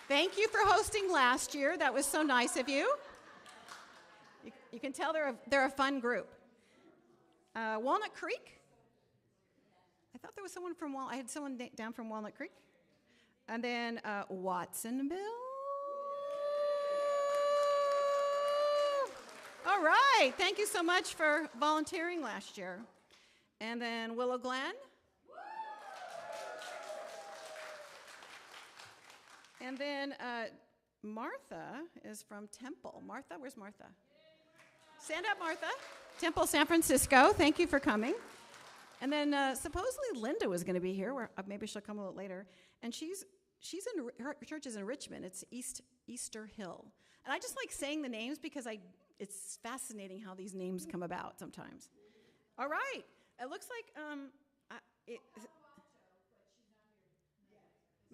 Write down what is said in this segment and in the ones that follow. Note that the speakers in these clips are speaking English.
Thank you for hosting last year. That was so nice of you. You can tell they're a fun group. Walnut Creek? I thought there was someone from I had someone down from Walnut Creek. And then Watsonville. All right. Thank you so much for volunteering last year. And then Willow Glen. And then Martha is from Temple. Martha, where's Martha? Stand up, Martha. Temple, San Francisco. Thank you for coming. And then supposedly Linda was going to be here. Maybe she'll come a little later. And her church is in Richmond. It's Easter Hill. And I just like saying the names because it's fascinating how these names come about sometimes. All right. It looks like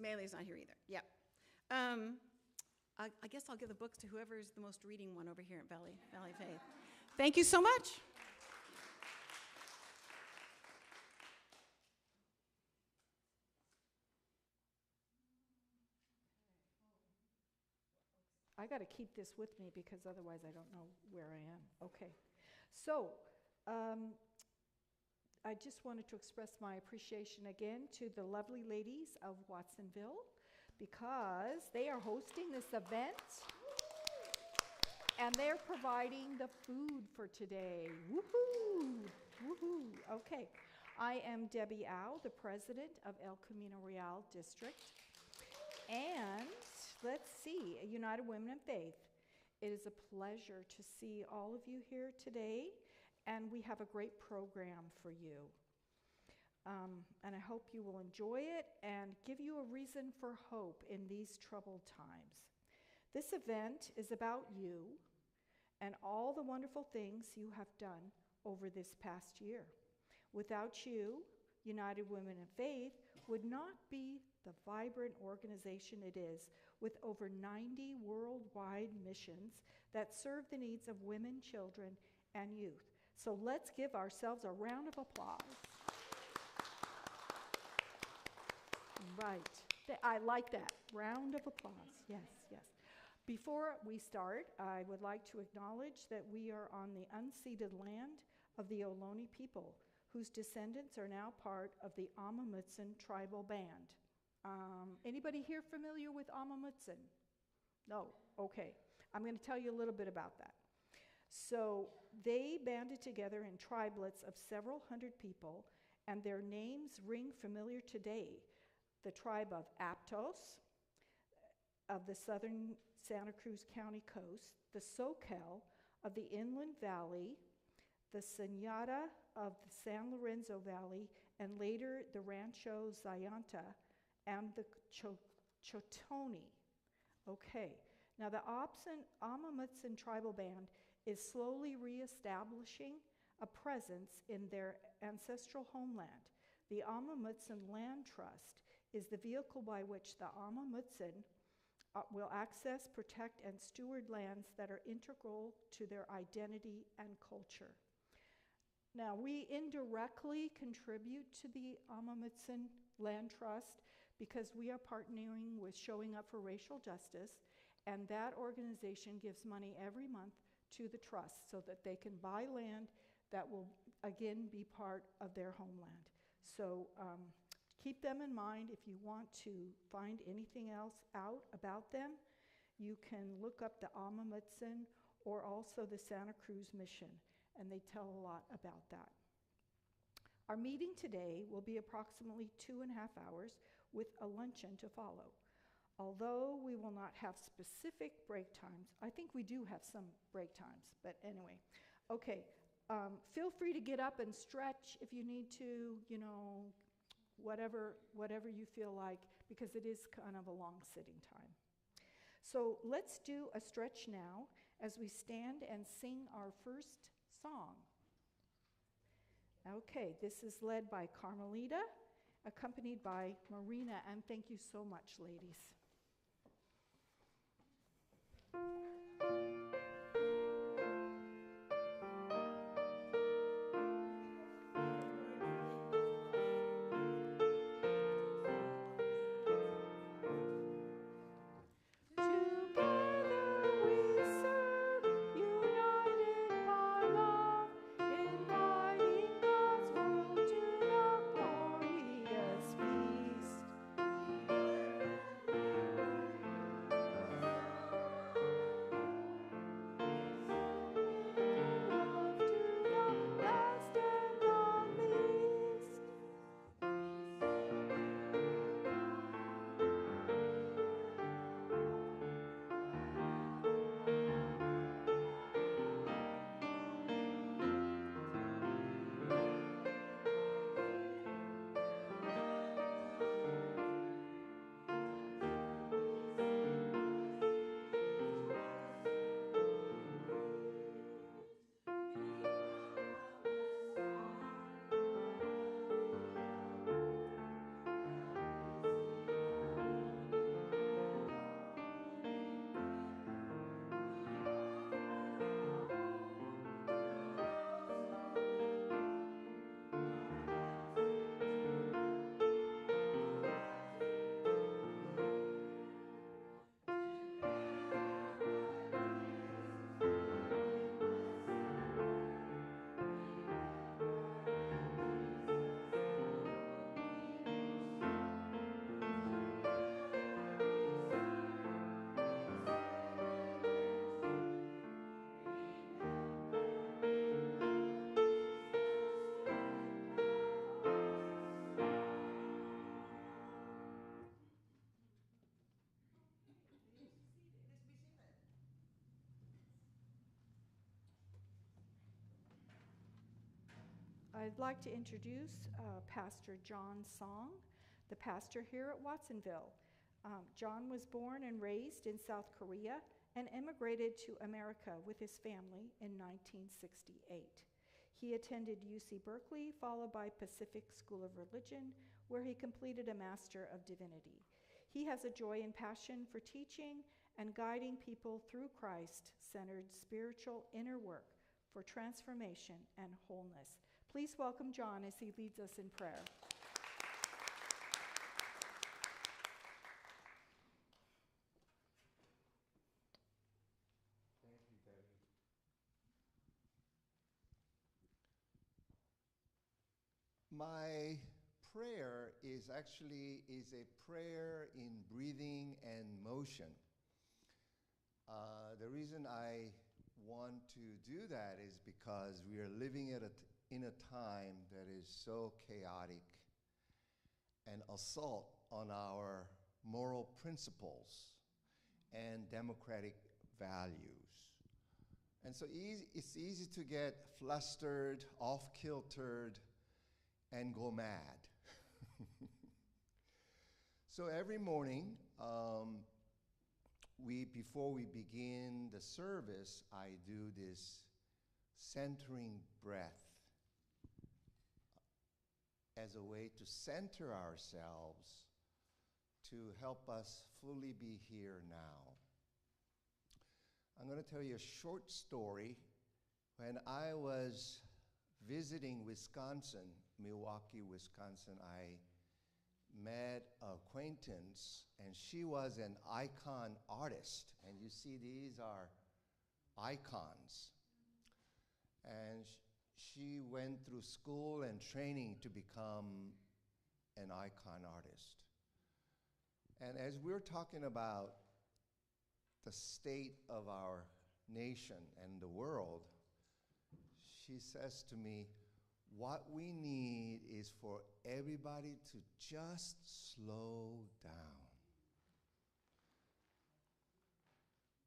Maylee's not here either. Yep. I guess I'll give the books to whoever's the most reading one over here at Valley Faith. Thank you so much. I got to keep this with me because otherwise I don't know where I am. Okay. So, I just wanted to express my appreciation again to the lovely ladies of Watsonville because they are hosting this event and they're providing the food for today. Woohoo! Woohoo! Okay. I am Debbie Au, the president of El Camino Real District. And let's see, United Women in Faith. It is a pleasure to see all of you here today, and we have a great program for you. And I hope you will enjoy it and give you a reason for hope in these troubled times. This event is about you and all the wonderful things you have done over this past year. Without you, United Women in Faith would not be the vibrant organization it is, with over 90 worldwide missions that serve the needs of women, children, and youth. So let's give ourselves a round of applause. Right. I like that. Round of applause. Yes, yes. Before we start, I would like to acknowledge that we are on the unceded land of the Ohlone people, whose descendants are now part of the Amamutsan tribal band. Anybody here familiar with Amamutsan? No? Okay. I'm going to tell you a little bit about that. So they banded together in tribelets of several hundred people, and their names ring familiar today. The tribe of Aptos, of the southern Santa Cruz County coast, the Soquel of the Inland Valley, the Señada of the San Lorenzo Valley, and later the Rancho Zayanta, and the Chotoni. Okay, now the Amamutsan tribal band is slowly reestablishing a presence in their ancestral homeland. The Amamutsan Land Trust is the vehicle by which the Amamutsan will access, protect, and steward lands that are integral to their identity and culture. Now, we indirectly contribute to the Amamutsan Land Trust because we are partnering with Showing Up for Racial Justice, and that organization gives money every month to the trust so that they can buy land that will, again, be part of their homeland. So keep them in mind. If you want to find anything else out about them, you can look up the Amamutsan or also the Santa Cruz Mission, and they tell a lot about that. Our meeting today will be approximately 2.5 hours with a luncheon to follow. Although we will not have specific break times, I think we do have some break times, but anyway. Okay, feel free to get up and stretch if you need to, whatever you feel like, because it is kind of a long sitting time. So let's do a stretch now as we stand and sing our first song. Okay, this is led by Carmelita, accompanied by Marina, and thank you so much, ladies. I'd like to introduce Pastor John Song, the pastor here at Watsonville. John was born and raised in South Korea and immigrated to America with his family in 1968. He attended UC Berkeley, followed by Pacific School of Religion, where he completed a Master of Divinity. He has a joy and passion for teaching and guiding people through Christ-centered spiritual inner work for transformation and wholeness. Please welcome John as he leads us in prayer. Thank you, Debbie. My prayer is a prayer in breathing and motion. The reason I want to do that is because we are living in a time that is so chaotic, an assault on our moral principles and democratic values. And so it's easy to get flustered, off-kiltered, and go mad. So every morning, before we begin the service, I do this centering breath as a way to center ourselves to help us fully be here now. I'm going to tell you a short story. When I was visiting Wisconsin, Milwaukee, Wisconsin, I met an acquaintance, and she was an icon artist. And you see, these are icons. And she went through school and training to become an icon artist. And as we're talking about the state of our nation and the world, she says to me, what we need is for everybody to just slow down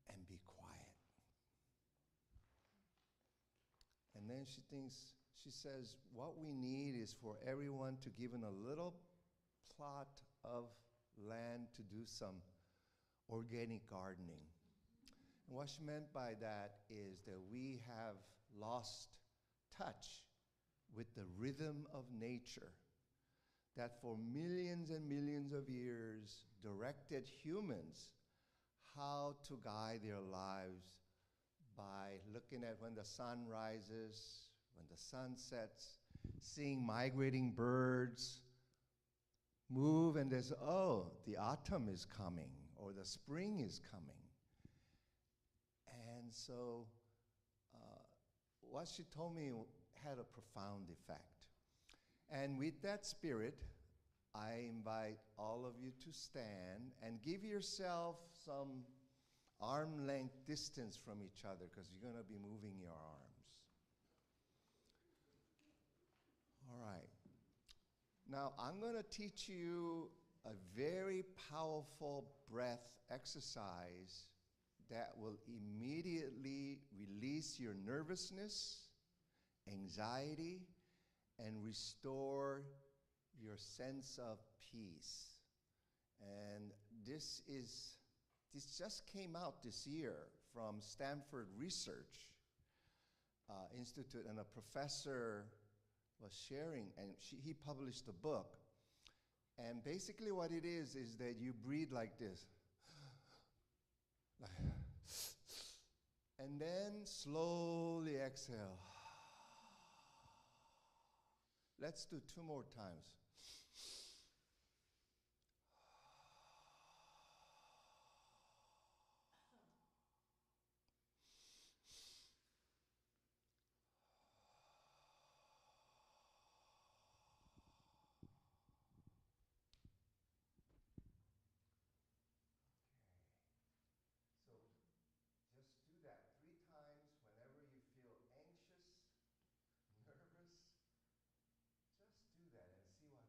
and be quiet. And then she says, what we need is for everyone to give in a little plot of land to do some organic gardening. And what she meant by that is that we have lost touch with the rhythm of nature that for millions and millions of years directed humans how to guide their lives by looking at when the sun rises, when the sun sets, seeing migrating birds move, and there's, oh, the autumn is coming, or the spring is coming. And so what she told me had a profound effect. And with that spirit, I invite all of you to stand and give yourself some arm-length distance from each other, because you're going to be moving your arms. All right. Now, I'm going to teach you a very powerful breath exercise that will immediately release your nervousness, anxiety, and restore your sense of peace. And this just came out this year from Stanford Research Institute, and a professor was sharing, and he published a book. And basically what it is that you breathe like this. And then slowly exhale. Let's do 2 more times. Nervous, just do that and see what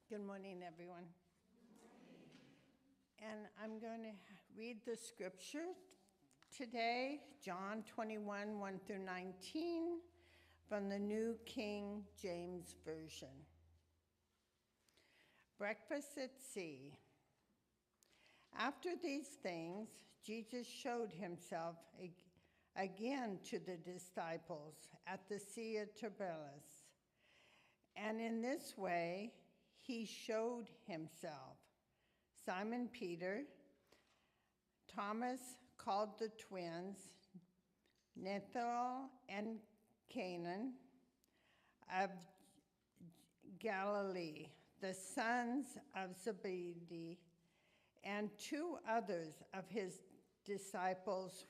Good morning, everyone. And I'm going to read the scripture today, John 21, 1 through 19, from the New King James Version. Breakfast at sea. After these things, Jesus showed himself again to the disciples at the Sea of Tiberias. And in this way, he showed himself. Simon Peter, Thomas called the twins, Nathanael and Canaan of Galilee, the sons of Zebedee, and two others of his disciples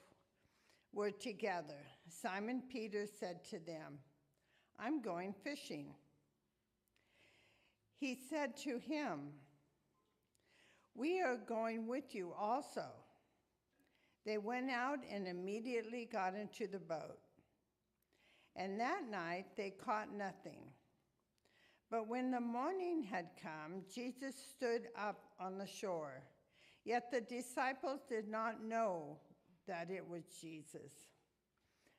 were together. Simon Peter said to them, "I'm going fishing." He said to him, "We are going with you also." They went out and immediately got into the boat. And that night they caught nothing. But when the morning had come, Jesus stood up on the shore. Yet the disciples did not know that it was Jesus.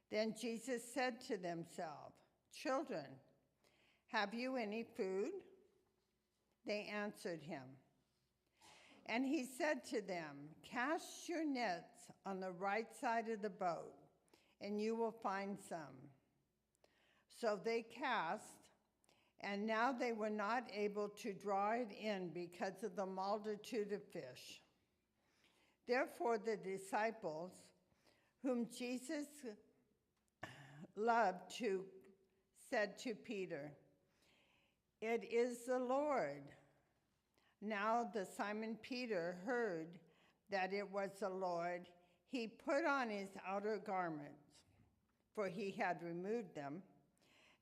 Then Jesus said to themselves, "Children, have you any food?" They answered him. And he said to them, "Cast your nets on the right side of the boat, and you will find some." So they cast, and now they were not able to draw it in because of the multitude of fish. Therefore the disciples, whom Jesus loved, said to Peter, "It is the Lord." Now the Simon Peter heard that it was the Lord. He put on his outer garments, for he had removed them,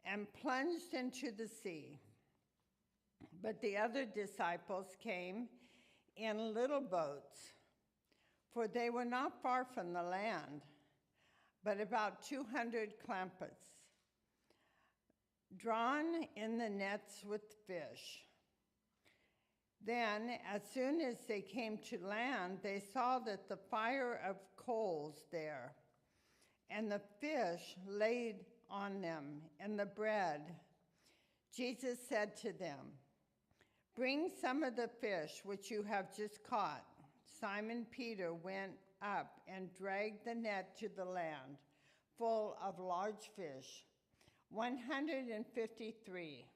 and plunged into the sea. But the other disciples came in little boats, for they were not far from the land, but about 200 clamps, drawn in the nets with fish. Then, as soon as they came to land, they saw that the fire of coals there, and the fish laid on them, and the bread. Jesus said to them, "Bring some of the fish which you have just caught." Simon Peter went up and dragged the net to the land, full of large fish, 153.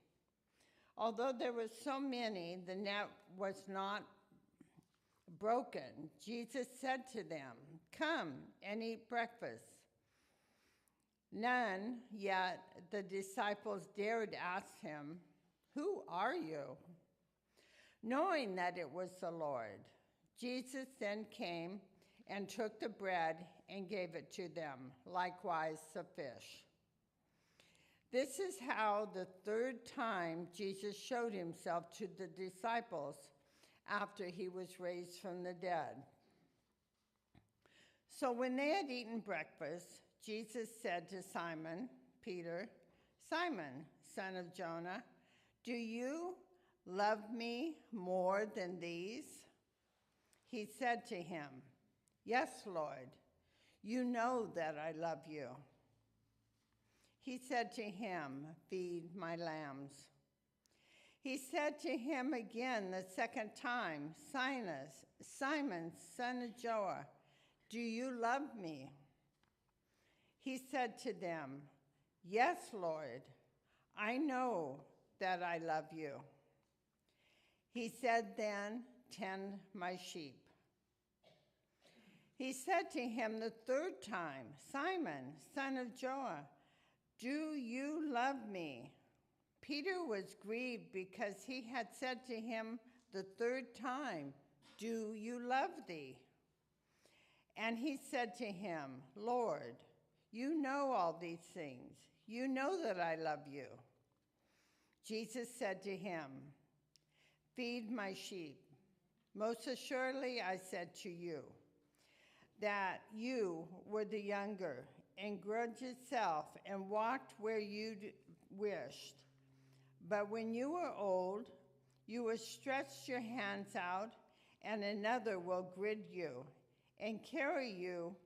Although there were so many, the net was not broken. Jesus said to them, "Come and eat breakfast." None yet the disciples dared ask him, "Who are you?" knowing that it was the Lord. Jesus then came and took the bread and gave it to them, likewise the fish. This is how the third time Jesus showed himself to the disciples after he was raised from the dead. So when they had eaten breakfast, Jesus said to Simon Peter, "Simon, son of Jonah, do you love me more than these?" He said to him, "Yes, Lord, you know that I love you." He said to him, "Feed my lambs." He said to him again the second time, "Simon, son of Jonah, do you love me?" He said to them, "Yes, Lord, I know that I love you." He said then, "Tend my sheep." He said to him the third time, "Simon, son of Jonah, do you love me?" Peter was grieved because he had said to him the third time, "Do you love thee?" And he said to him, "Lord, you know all these things. You know that I love you." Jesus said to him, "Feed my sheep. Most assuredly I said to you, that you were the younger, and grudged yourself and walked where you wished. But when you are old, You will stretch your hands out, and another will grid you and carry you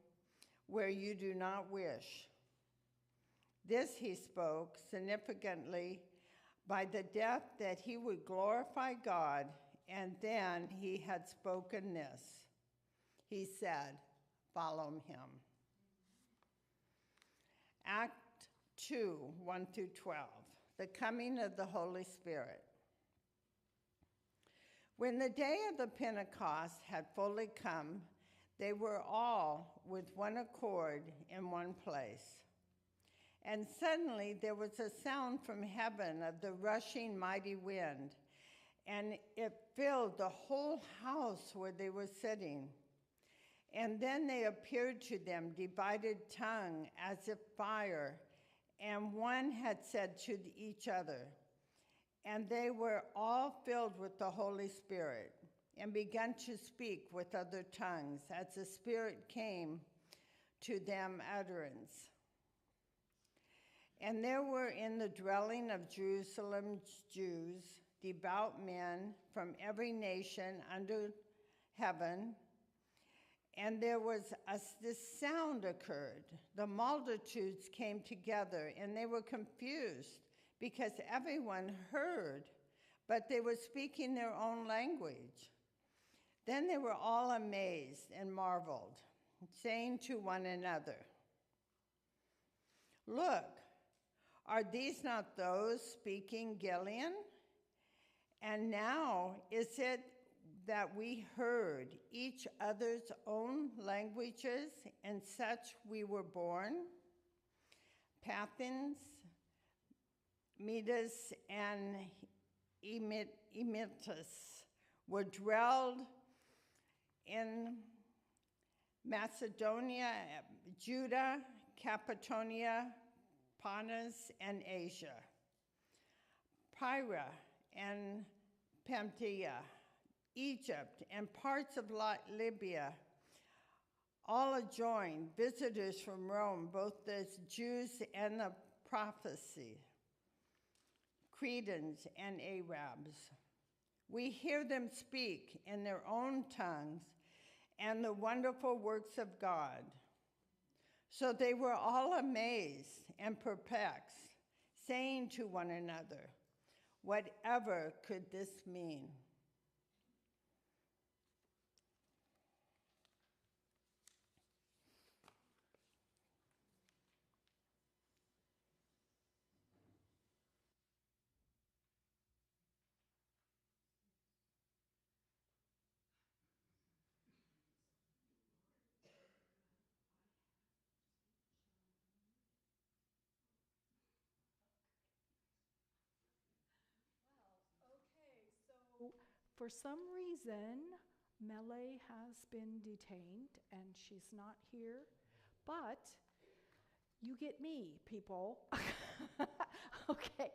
where you do not wish. This he spoke significantly by the death that he would glorify God, and then he had spoken this. He said, "Follow him." Act 2, 1 through 12, the coming of the Holy Spirit. When the day of the Pentecost had fully come, they were all with one accord in one place. And suddenly there was a sound from heaven of the rushing mighty wind, and it filled the whole house where they were sitting. And then they appeared to them divided tongue as if fire, and one had said to each other, and they were all filled with the Holy Spirit, and began to speak with other tongues as the Spirit came to them utterance. And there were in the dwelling of Jerusalem Jews, devout men from every nation under heaven. And there was this sound occurred. The multitudes came together, and they were confused because everyone heard, but they were speaking their own language. Then they were all amazed and marveled, saying to one another, "Look, are these not those speaking Galilean? And now is it that we heard each other's own languages, and such we were born? Parthians, Medes, and Emites were dwelled in Macedonia, Judah, Cappadocia, Pontus, and Asia, Pyra and Pamphylia, Egypt, and parts of Libya, all adjoined, visitors from Rome, both the Jews and the prophecy, Cretans and Arabs. We hear them speak in their own tongues and the wonderful works of God." So they were all amazed and perplexed, saying to one another, "Whatever could this mean?" For some reason, Mele has been detained and she's not here, but you get me, people. Okay,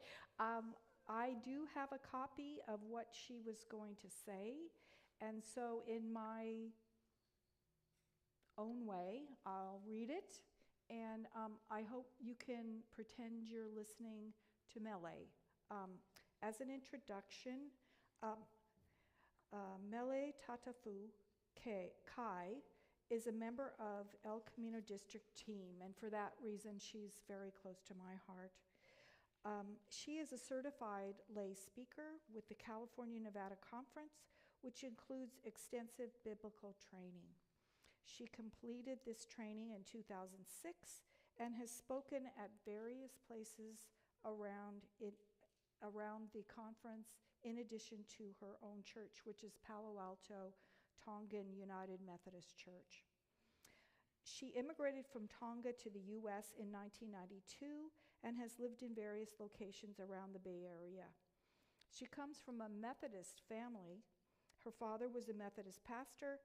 I do have a copy of what she was going to say, and so in my own way, I'll read it, and I hope you can pretend you're listening to Mele. As an introduction, Mele Tatafu Kai is a member of El Camino District team, and for that reason, she's very close to my heart. She is a certified lay speaker with the California-Nevada Conference, which includes extensive biblical training. She completed this training in 2006 and has spoken at various places around the conference, in addition to her own church, which is Palo Alto Tongan United Methodist Church. She immigrated from Tonga to the U.S. in 1992 and has lived in various locations around the Bay Area. She comes from a Methodist family. Her father was a Methodist pastor,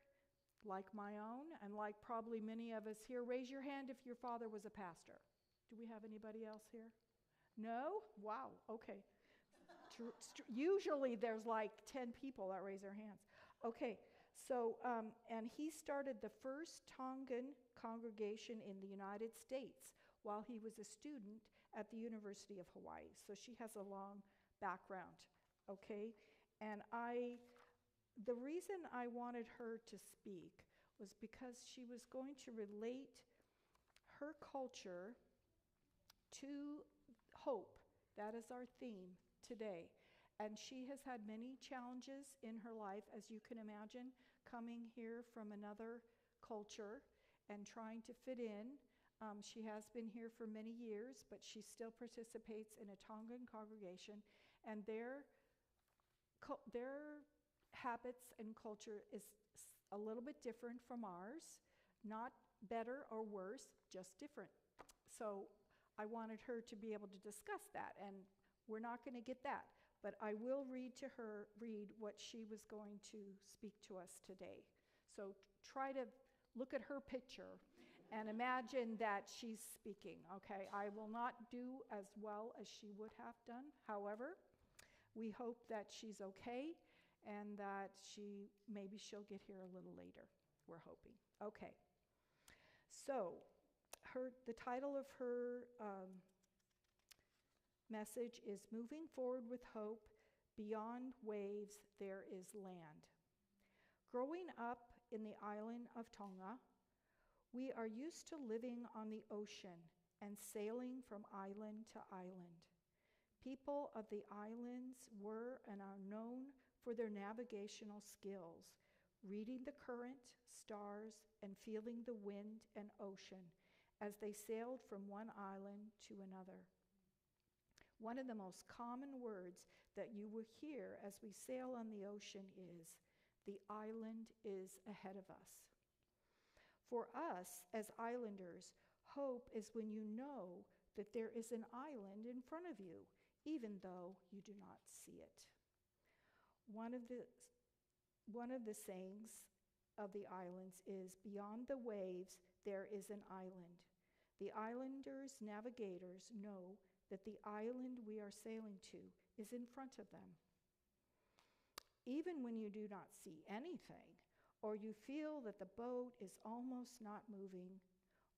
like my own, and like probably many of us here. Raise your hand if your father was a pastor. Do we have anybody else here? No? Wow, okay. Usually there's like 10 people that raise their hands. Okay, so, and he started the first Tongan congregation in the United States while he was a student at the University of Hawaii. So she has a long background, okay? And the reason I wanted her to speak was because she was going to relate her culture to hope. That is our theme today. And she has had many challenges in her life, as you can imagine, coming here from another culture and trying to fit in. She has been here for many years, but she still participates in a Tongan congregation, and their habits and culture is a little bit different from ours, not better or worse, just different. So I wanted her to be able to discuss that, and we're not going to get that, but I will read what she was going to speak to us today. So try to look at her picture and imagine that she's speaking, okay? I will not do as well as she would have done. However, we hope that she's okay and that maybe she'll get here a little later. We're hoping. Okay. So the title of her message is Moving Forward with Hope, Beyond Waves There Is Land. Growing up in the island of Tonga, we are used to living on the ocean and sailing from island to island. People of the islands were and are known for their navigational skills, reading the current, stars, and feeling the wind and ocean as they sailed from one island to another. One of the most common words that you will hear as we sail on the ocean is, "The island is ahead of us." For us as islanders, hope is when you know that there is an island in front of you, even though you do not see it. One of the sayings of the islands is, "Beyond the waves, there is an island." The islanders' navigators know that the island we are sailing to is in front of them. Even when you do not see anything, or you feel that the boat is almost not moving,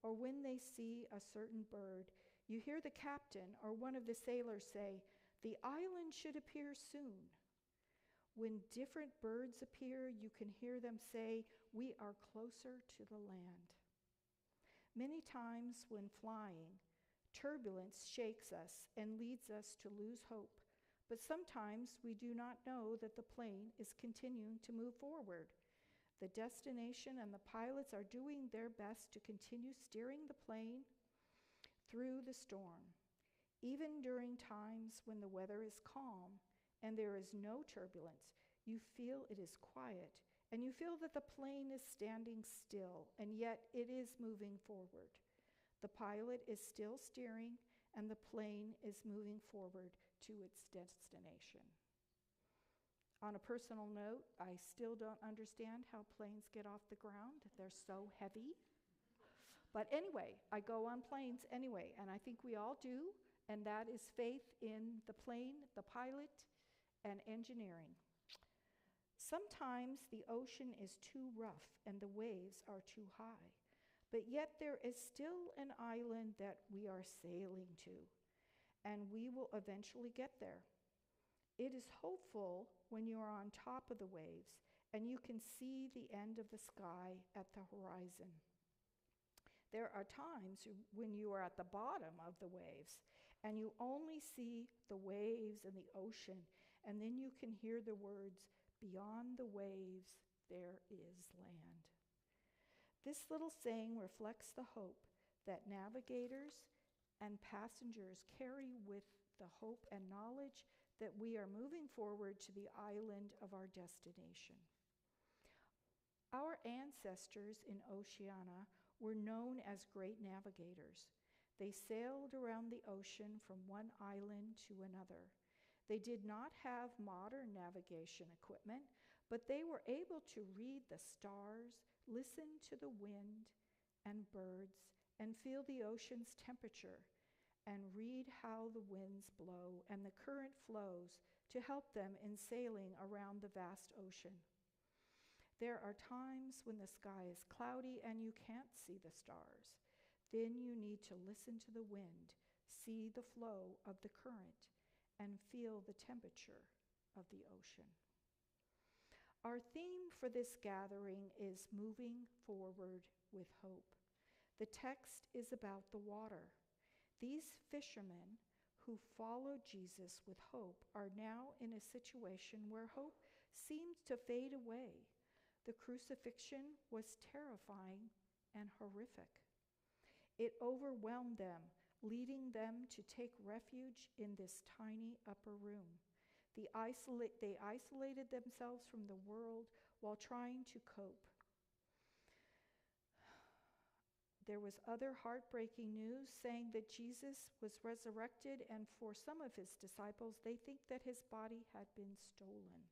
or when they see a certain bird, you hear the captain or one of the sailors say, "The island should appear soon." When different birds appear, you can hear them say, "We are closer to the land." Many times when flying, turbulence shakes us and leads us to lose hope, but sometimes we do not know that the plane is continuing to move forward. The destination and the pilots are doing their best to continue steering the plane through the storm. Even during times when the weather is calm and there is no turbulence, you feel it is quiet, and you feel that the plane is standing still, and yet it is moving forward. The pilot is still steering, and the plane is moving forward to its destination. On a personal note, I still don't understand how planes get off the ground. They're so heavy. But anyway, I go on planes anyway, and I think we all do, and that is faith in the plane, the pilot, and engineering. Sometimes the ocean is too rough and the waves are too high, but yet there is still an island that we are sailing to, and we will eventually get there. It is hopeful when you are on top of the waves and you can see the end of the sky at the horizon. There are times when you are at the bottom of the waves and you only see the waves and the ocean, and then you can hear the words, "Beyond the waves, there is land." This little saying reflects the hope that navigators and passengers carry with the hope and knowledge that we are moving forward to the island of our destination. Our ancestors in Oceania were known as great navigators. They sailed around the ocean from one island to another. They did not have modern navigation equipment, but they were able to read the stars, listen to the wind and birds, and feel the ocean's temperature, and read how the winds blow and the current flows to help them in sailing around the vast ocean. There are times when the sky is cloudy and you can't see the stars. Then you need to listen to the wind, see the flow of the current, and feel the temperature of the ocean. Our theme for this gathering is moving forward with hope. The text is about the water. These fishermen who followed Jesus with hope are now in a situation where hope seems to fade away. The crucifixion was terrifying and horrific. It overwhelmed them, leading them to take refuge in this tiny upper room. They isolated themselves from the world while trying to cope. There was other heartbreaking news saying that Jesus was resurrected, and for some of his disciples, they think that his body had been stolen.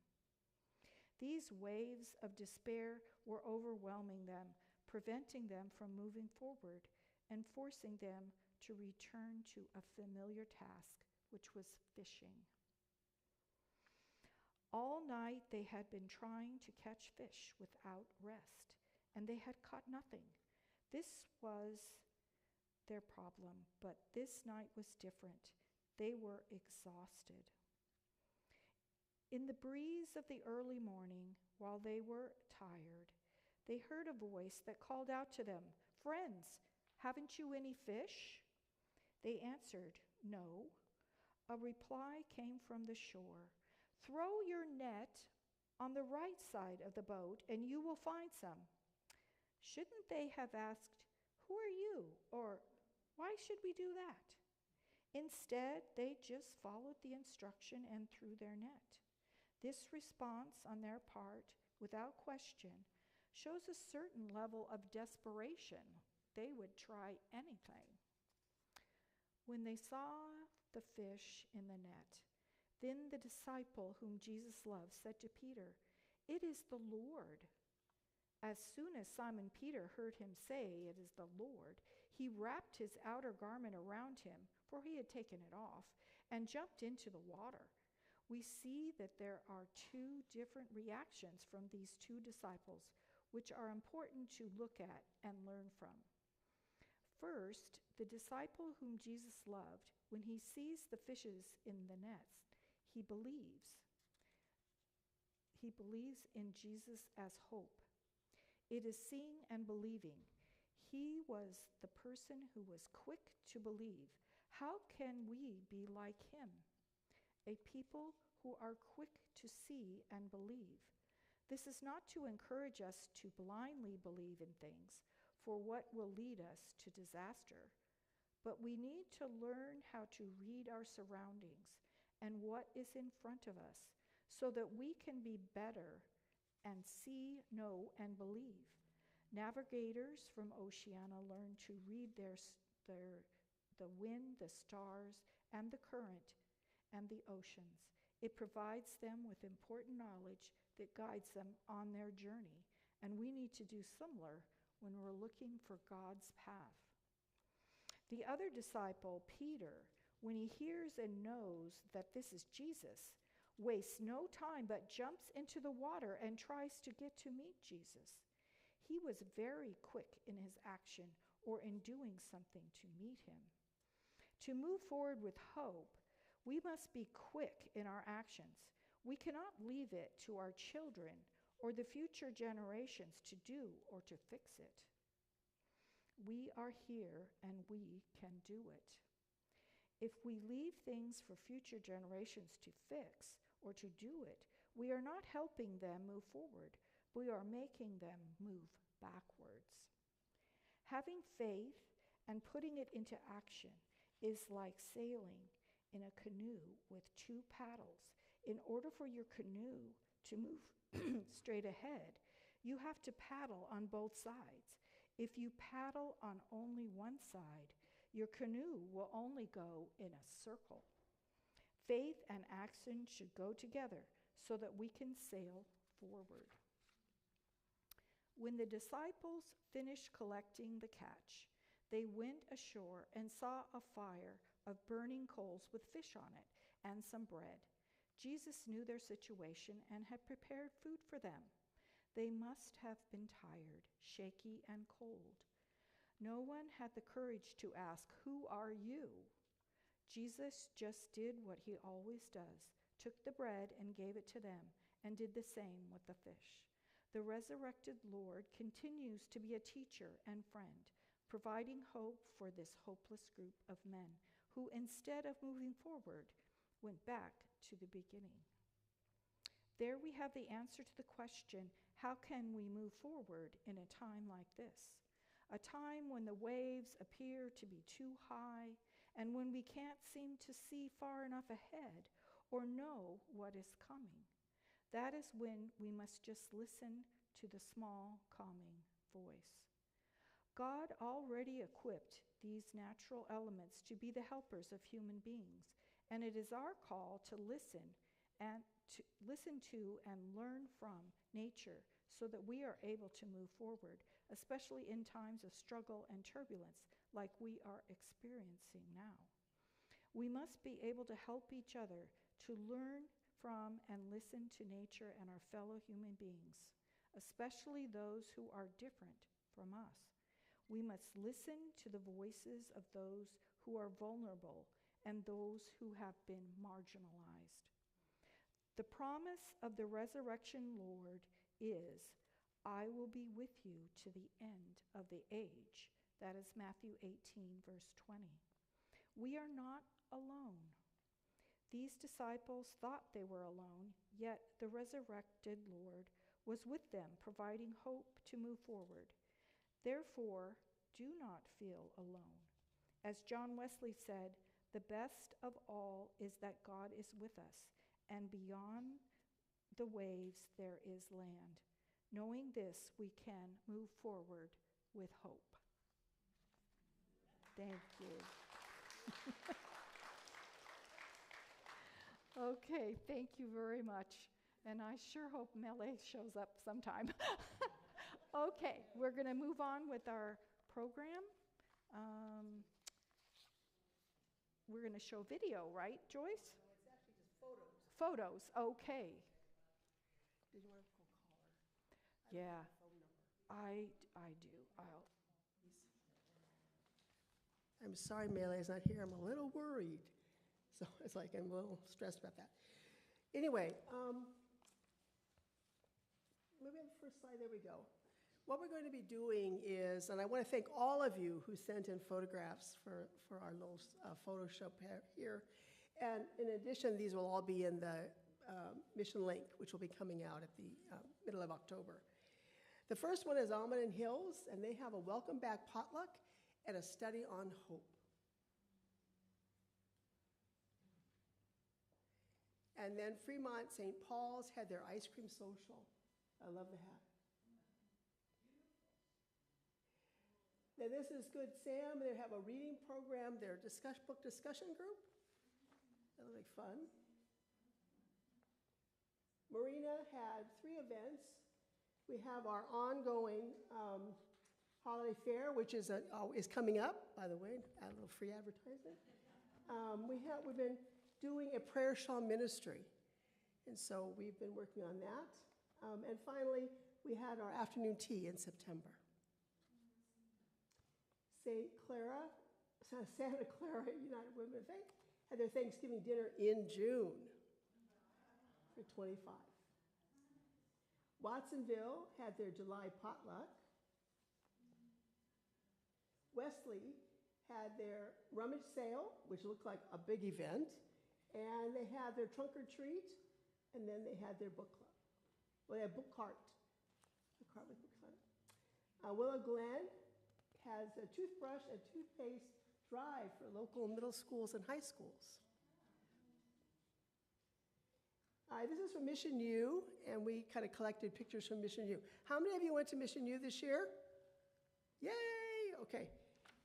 These waves of despair were overwhelming them, preventing them from moving forward and forcing them to return to a familiar task, which was fishing. All night they had been trying to catch fish without rest, and they had caught nothing. This was their problem, but this night was different. They were exhausted. In the breeze of the early morning, while they were tired, they heard a voice that called out to them, "Friends, haven't you any fish?" They answered, "No." A reply came from the shore, "Throw your net on the right side of the boat and you will find some." Shouldn't they have asked, "Who are you?" or "Why should we do that?" Instead, they just followed the instruction and threw their net. This response on their part, without question, shows a certain level of desperation. They would try anything. When they saw the fish in the net, then the disciple whom Jesus loved said to Peter, "It is the Lord." As soon as Simon Peter heard him say, "It is the Lord," he wrapped his outer garment around him, for he had taken it off, and jumped into the water. We see that there are two different reactions from these two disciples, which are important to look at and learn from. First, the disciple whom Jesus loved, when he sees the fishes in the nets, he believes. He believes in Jesus as hope. It is seeing and believing. He was the person who was quick to believe. How can we be like him? A people who are quick to see and believe. This is not to encourage us to blindly believe in things, for what will lead us to disaster, but we need to learn how to read our surroundings and what is in front of us so that we can be better and see, know, and believe. Navigators from Oceania learn to read the wind, the stars, and the current, and the oceans. It provides them with important knowledge that guides them on their journey, and we need to do similar when we're looking for God's path. The other disciple, Peter, when he hears and knows that this is Jesus, wastes no time but jumps into the water and tries to get to meet Jesus. He was very quick in his action or in doing something to meet him. To move forward with hope, we must be quick in our actions. We cannot leave it to our children or the future generations to do or to fix it. We are here and we can do it. If we leave things for future generations to fix or to do it, we are not helping them move forward. We are making them move backwards. Having faith and putting it into action is like sailing in a canoe with two paddles. In order for your canoe to move straight ahead, you have to paddle on both sides. If you paddle on only one side, your canoe will only go in a circle. Faith and action should go together so that we can sail forward. When the disciples finished collecting the catch, they went ashore and saw a fire of burning coals with fish on it and some bread. Jesus knew their situation and had prepared food for them. They must have been tired, shaky, and cold. No one had the courage to ask, "Who are you?" Jesus just did what he always does, took the bread and gave it to them, and did the same with the fish. The resurrected Lord continues to be a teacher and friend, providing hope for this hopeless group of men who, instead of moving forward, went back to the beginning. There we have the answer to the question, how can we move forward in a time like this? A time when the waves appear to be too high and when we can't seem to see far enough ahead or know what is coming. That is when we must just listen to the small, calming voice. God already equipped these natural elements to be the helpers of human beings, and it is our call to listen to and learn from nature so that we are able to move forward, especially in times of struggle and turbulence like we are experiencing now. We must be able to help each other to learn from and listen to nature and our fellow human beings, especially those who are different from us. We must listen to the voices of those who are vulnerable and those who have been marginalized. The promise of the resurrection Lord is, I will be with you to the end of the age. That is Matthew 18, verse 20. We are not alone. These disciples thought they were alone, yet the resurrected Lord was with them, providing hope to move forward. Therefore, do not feel alone. As John Wesley said, the best of all is that God is with us, and beyond the waves there is land. Knowing this, we can move forward with hope. Thank you. Okay, thank you very much. And I sure hope Mele shows up sometime. Okay, we're going to move on with our program. We're going to show video, right, Joyce? No, it's actually just photos. Photos, okay. Did you want to go call her? Yeah, I don't have her phone number. I do. I'm sorry Melee's not here. I'm a little worried. So it's like I'm a little stressed about that. Anyway, maybe on the first slide, there we go. What we're going to be doing is, and I want to thank all of you who sent in photographs for our little photo show here. And in addition, these will all be in the Mission Link, which will be coming out at the middle of October. The first one is Almond and Hills, and they have a welcome back potluck and a study on hope. And then Fremont St. Paul's had their ice cream social. I love the hat. Then this is Good Sam. They have a reading program, their book discussion group. That looks like fun. Marina had 3 events. We have our ongoing holiday fair, which is coming up, by the way, a little free advertisement. We've been doing a prayer shawl ministry, and so we've been working on that. And finally, we had our afternoon tea in September. Santa Clara United Women of Faith had their Thanksgiving dinner in June for 25. Watsonville had their July potluck. Wesley had their rummage sale, which looked like a big event, and they had their trunk or treat, and then they had their book club. Well, they had book cart, a cart with books on it. Willow Glen has a toothbrush and toothpaste drive for local middle schools and high schools. This is from Mission U, and we kind of collected pictures from Mission U. How many of you went to Mission U this year? Yay! Okay.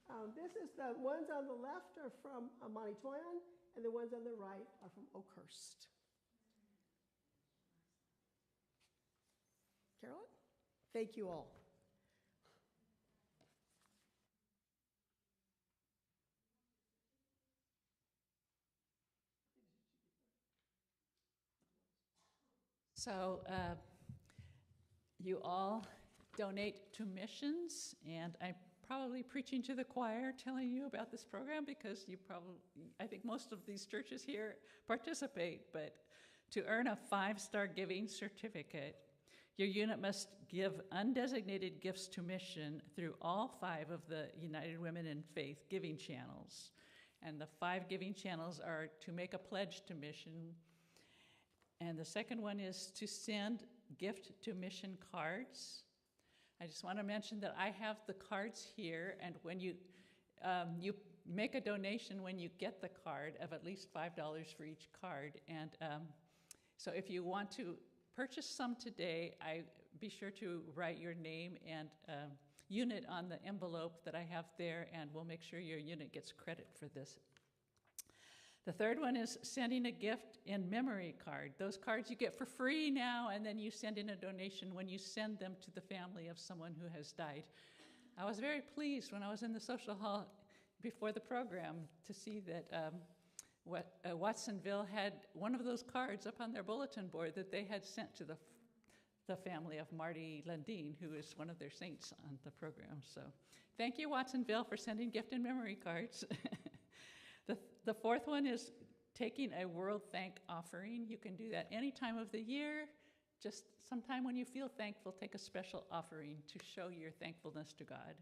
The ones on the left are from Monty-Toyon, and the ones on the right are from Oakhurst. Carolyn? Thank you all. So you all donate to missions, and I'm probably preaching to the choir telling you about this program because I think most of these churches here participate, but To earn a 5-star giving certificate, your unit must give undesignated gifts to mission through all 5 of the United Women in Faith giving channels. And the 5 giving channels are to make a pledge to mission. And the second one is to send gift to mission cards. I just want to mention that I have the cards here, and when you make a donation when you get the card of at least $5 for each card. And so if you want to purchase some today, be sure to write your name and unit on the envelope that I have there, and we'll make sure your unit gets credit for this. The third one is sending a gift in memory card. Those cards you get for free now, and then you send in a donation when you send them to the family of someone who has died. I was very pleased when I was in the social hall before the program to see that Watsonville had one of those cards up on their bulletin board that they had sent to the family of Marty Landine, who is one of their saints on the program. So thank you, Watsonville, for sending gift and memory cards. The fourth one is taking a World Thank offering. You can do that any time of the year. Just sometime when you feel thankful, take a special offering to show your thankfulness to God.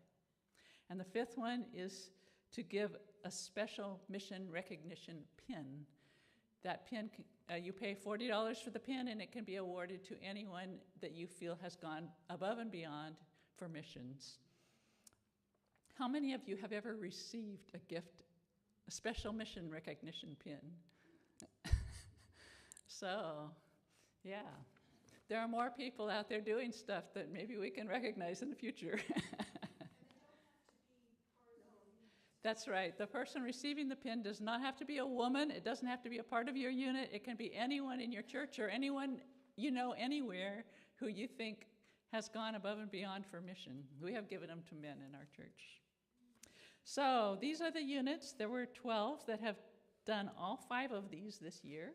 And the fifth one is to give a special mission recognition pin. That pin, you pay $40 for the pin, and it can be awarded to anyone that you feel has gone above and beyond for missions. How many of you have ever received a gift, a special mission recognition pin? So, yeah. There are more people out there doing stuff that maybe we can recognize in the future. That's right. The person receiving the pin does not have to be a woman. It doesn't have to be a part of your unit. It can be anyone in your church or anyone you know anywhere who you think has gone above and beyond for mission. We have given them to men in our church. So these are the units. There were 12 that have done all 5 of these this year.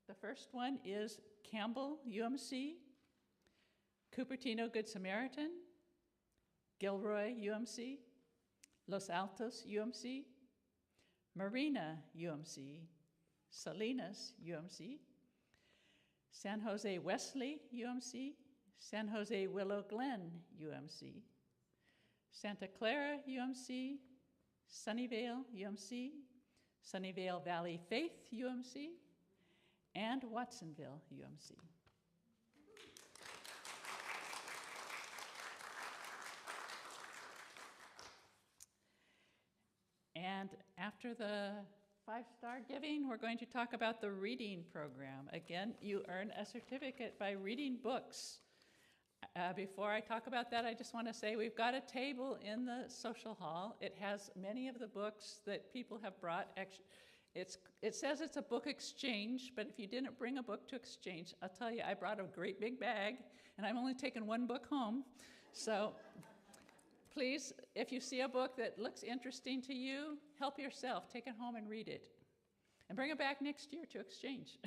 The first one is Campbell UMC, Cupertino Good Samaritan, Gilroy UMC, Los Altos UMC, Marina UMC, Salinas UMC, San Jose Wesley UMC, San Jose Willow Glen UMC, Santa Clara UMC, Sunnyvale UMC, Sunnyvale Valley Faith UMC, and Watsonville UMC. And after the 5-star giving, we're going to talk about the reading program. Again, you earn a certificate by reading books. Before I talk about that, I just want to say we've got a table in the social hall. It has many of the books that people have brought. It says it's a book exchange, but if you didn't bring a book to exchange, I'll tell you, I brought a great big bag, and I'm only taking 1 book home. So please, if you see a book that looks interesting to you, help yourself. Take it home and read it. And bring it back next year to exchange.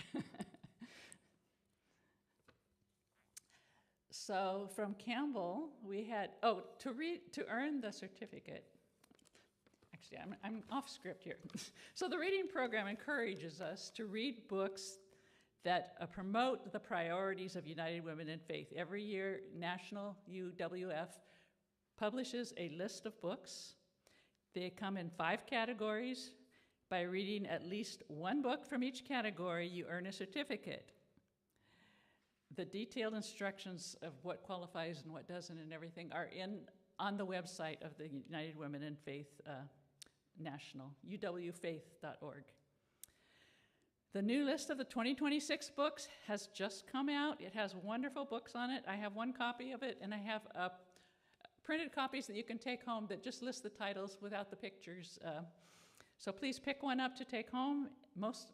So from Campbell, we had, to earn the certificate. Actually, I'm off script here. So the reading program encourages us to read books that promote the priorities of United Women in Faith. Every year, National UWF publishes a list of books. They come in 5 categories. By reading at least 1 book from each category, you earn a certificate. The detailed instructions of what qualifies and what doesn't and everything are on the website of the United Women in Faith National, uwfaith.org. The new list of the 2026 books has just come out. It has wonderful books on it. I have 1 copy of it, and I have printed copies that you can take home that just list the titles without the pictures. So please pick one up to take home. Most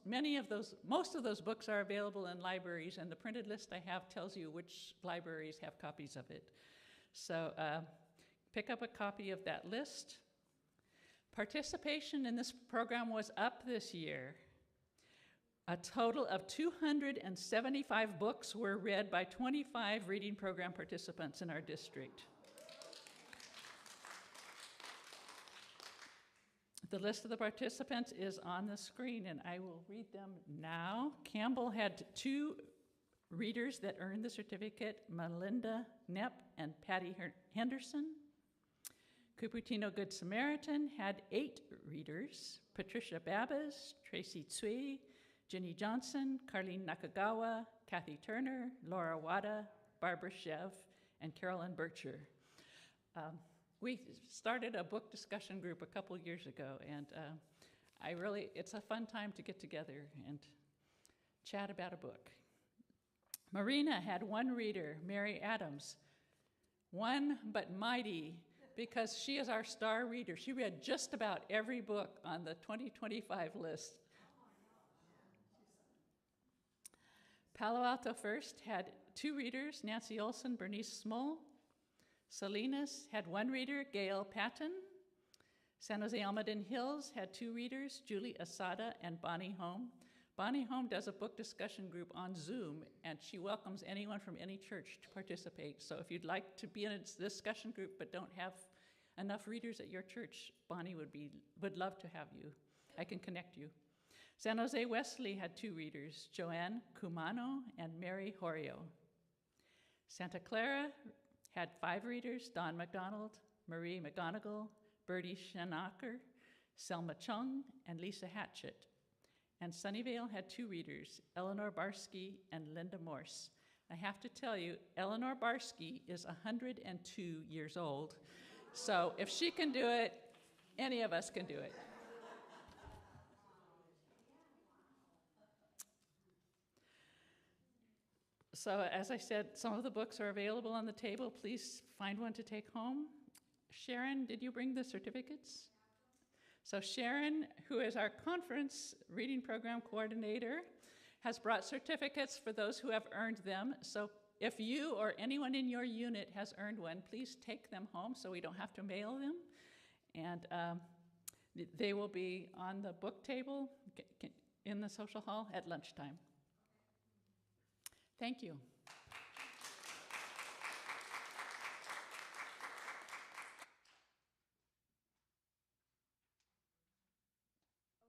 of those books are available in libraries, and the printed list I have tells you which libraries have copies of it. So pick up a copy of that list. Participation in this program was up this year. A total of 275 books were read by 25 reading program participants in our district. The list of the participants is on the screen, and I will read them now. Campbell had 2 readers that earned the certificate, Melinda Knepp and Patty Henderson. Cupertino Good Samaritan had 8 readers, Patricia Babas, Tracy Tsui, Jenny Johnson, Carlene Nakagawa, Kathy Turner, Laura Wada, Barbara Shev, and Carolyn Bircher. We started a book discussion group a couple years ago, and it's a fun time to get together and chat about a book. Marina had 1 reader, Mary Adams, one but mighty, because she is our star reader. She read just about every book on the 2025 list. Palo Alto First had 2 readers, Nancy Olson, Bernice Small. Salinas had 1 reader, Gail Patton. San Jose Almaden Hills had 2 readers, Julie Asada and Bonnie Home. Bonnie Home does a book discussion group on Zoom, and she welcomes anyone from any church to participate. So if you'd like to be in a discussion group but don't have enough readers at your church, Bonnie would love to have you. I can connect you. San Jose Wesley had 2 readers, Joanne Cumano and Mary Horio. Santa Clara had 5 readers, Don McDonald, Marie McGonigal, Bertie Schanacher, Selma Chung, and Lisa Hatchett. And Sunnyvale had 2 readers, Eleanor Barsky and Linda Morse. I have to tell you, Eleanor Barsky is 102 years old. So if she can do it, any of us can do it. So as I said, some of the books are available on the table. Please find one to take home. Sharon, did you bring the certificates? So Sharon, who is our conference reading program coordinator, has brought certificates for those who have earned them. So if you or anyone in your unit has earned one, please take them home so we don't have to mail them. And they will be on the book table in the social hall at lunchtime. Thank you.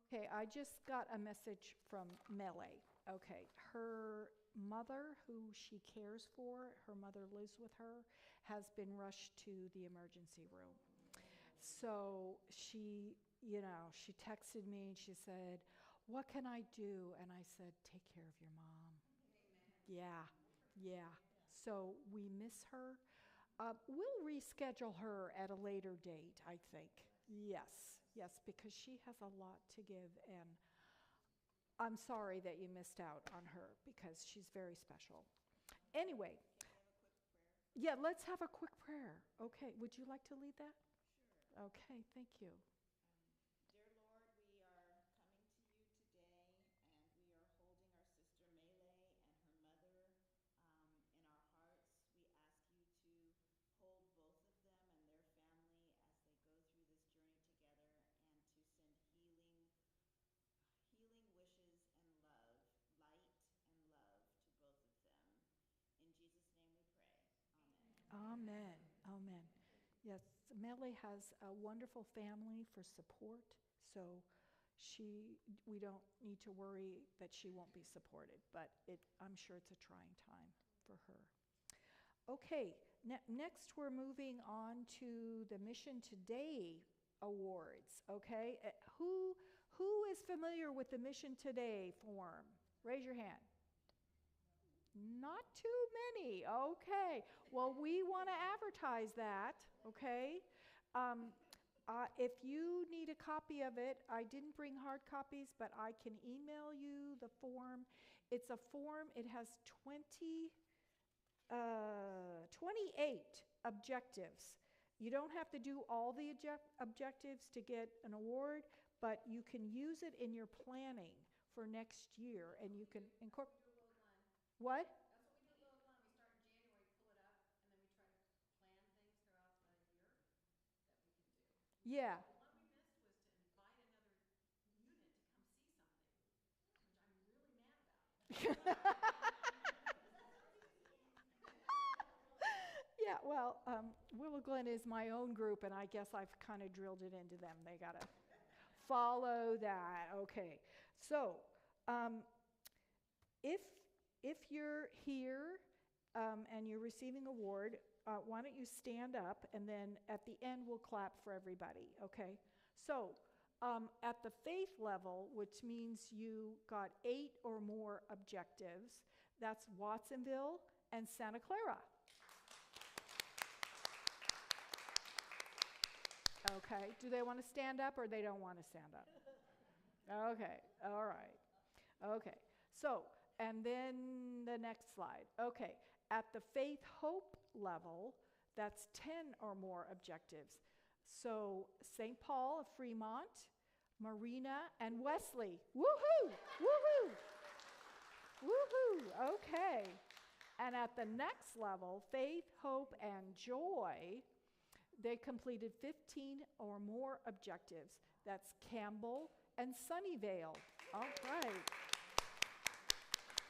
Okay, I just got a message from Mele. Okay, her mother, who she cares for, her mother lives with her, has been rushed to the emergency room. So she texted me and she said, "What can I do?" And I said, "Take care of your mom." Amen. Yeah. So we miss her. We'll reschedule her at a later date, I think. Yes, because she has a lot to give, and I'm sorry that you missed out on her because she's very special. Anyway, yeah, let's have a quick prayer. Okay, would you like to lead that? Sure. Okay, thank you. Dear Lord, we are coming to you today, and we are holding our sister Melee and her mother in our hearts. We ask you to hold both of them and their family as they go through this journey together, and to send healing wishes and love, light and love to both of them. In Jesus' name we pray. Amen. Amen. Yes, Mele has a wonderful family for support, so we don't need to worry that she won't be supported, but I'm sure it's a trying time for her. Okay, next we're moving on to the Mission Today Awards, okay? Who is familiar with the Mission Today form? Raise your hand. Not too many, okay. Well, we want to advertise that, okay? If you need a copy of it, I didn't bring hard copies, but I can email you the form. It's a form, it has 28 objectives. You don't have to do all the objectives to get an award, but you can use it in your planning for next year, and you can incorporate. What? That's what we do at Little Glen. We start in January, pull it up, and then we try to plan things throughout the year that we can do. Yeah. The one we missed was to invite another unit to come see something, which I'm really mad about. Yeah, well, Willow Glen is my own group, and I guess I've kind of drilled it into them. They got to Follow that. Okay. So, if you're here and you're receiving an award, why don't you stand up, and then at the end we'll clap for everybody. Okay. So, at the faith level, which means you got 8 or more objectives, that's Watsonville and Santa Clara. Okay. Do they want to stand up, or they don't want to stand up? Okay. All right. Okay. So, and then the next slide. Okay. At the faith hope level, that's 10 or more objectives. So, St. Paul of Fremont, Marina, and Wesley. Woohoo! Woohoo! Woohoo! Okay. And at the next level, faith, hope, and joy, they completed 15 or more objectives. That's Campbell and Sunnyvale. All right.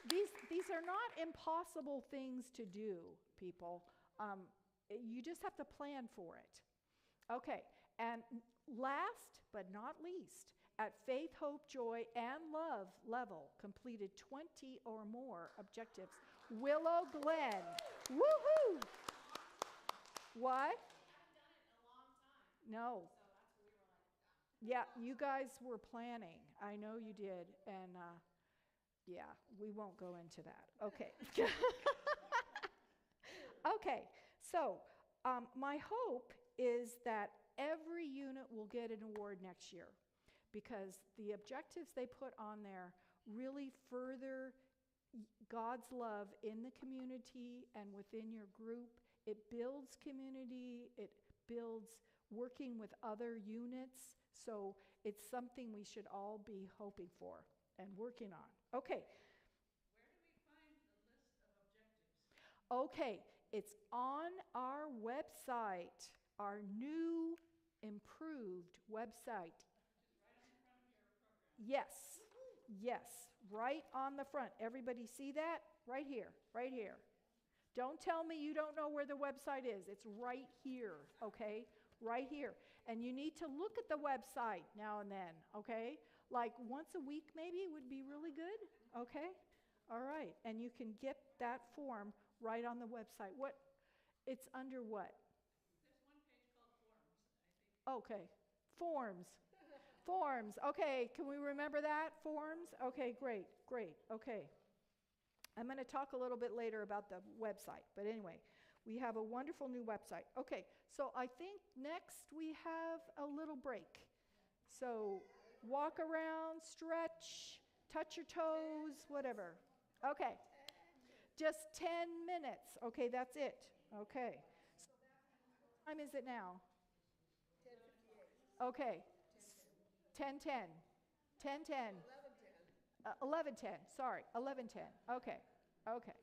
These are not impossible things to do, people. You just have to plan for it. Okay, and last but not least, at Faith, Hope, Joy, and Love level, completed 20 or more objectives. Willow Glen. Woohoo! What? No. Yeah, you guys were planning. I know you did. And yeah, we won't go into that. Okay. Okay, so my hope is that every unit will get an award next year, because the objectives they put on there really further God's love in the community and within your group. It builds community. It builds working with other units. So it's something we should all be hoping for and working on. Okay. Where do we find the list of objectives? Okay, it's on our website, our new improved website. Yes, yes, right on the front. Everybody see that? Right here, right here. Don't tell me you don't know where the website is. It's right here, okay? Right here. And you need to look at the website now and then, okay? Like once a week maybe would be really good, okay? All right, and you can get that form right on the website. What? It's under what? There's one page called Forms, I think. Okay, forms. Forms. Okay, can we remember that? Forms? Okay, great, great. Okay. I'm going to talk a little bit later about the website, but anyway, we have a wonderful new website. Okay, so I think next we have a little break. So walk around, stretch, touch your toes, whatever. Okay. Just 10 minutes. Okay, that's it. Okay. What time is it now? 10:58. Okay. 10:10. 10:10. 11:10. Sorry, 11:10. Okay. Okay.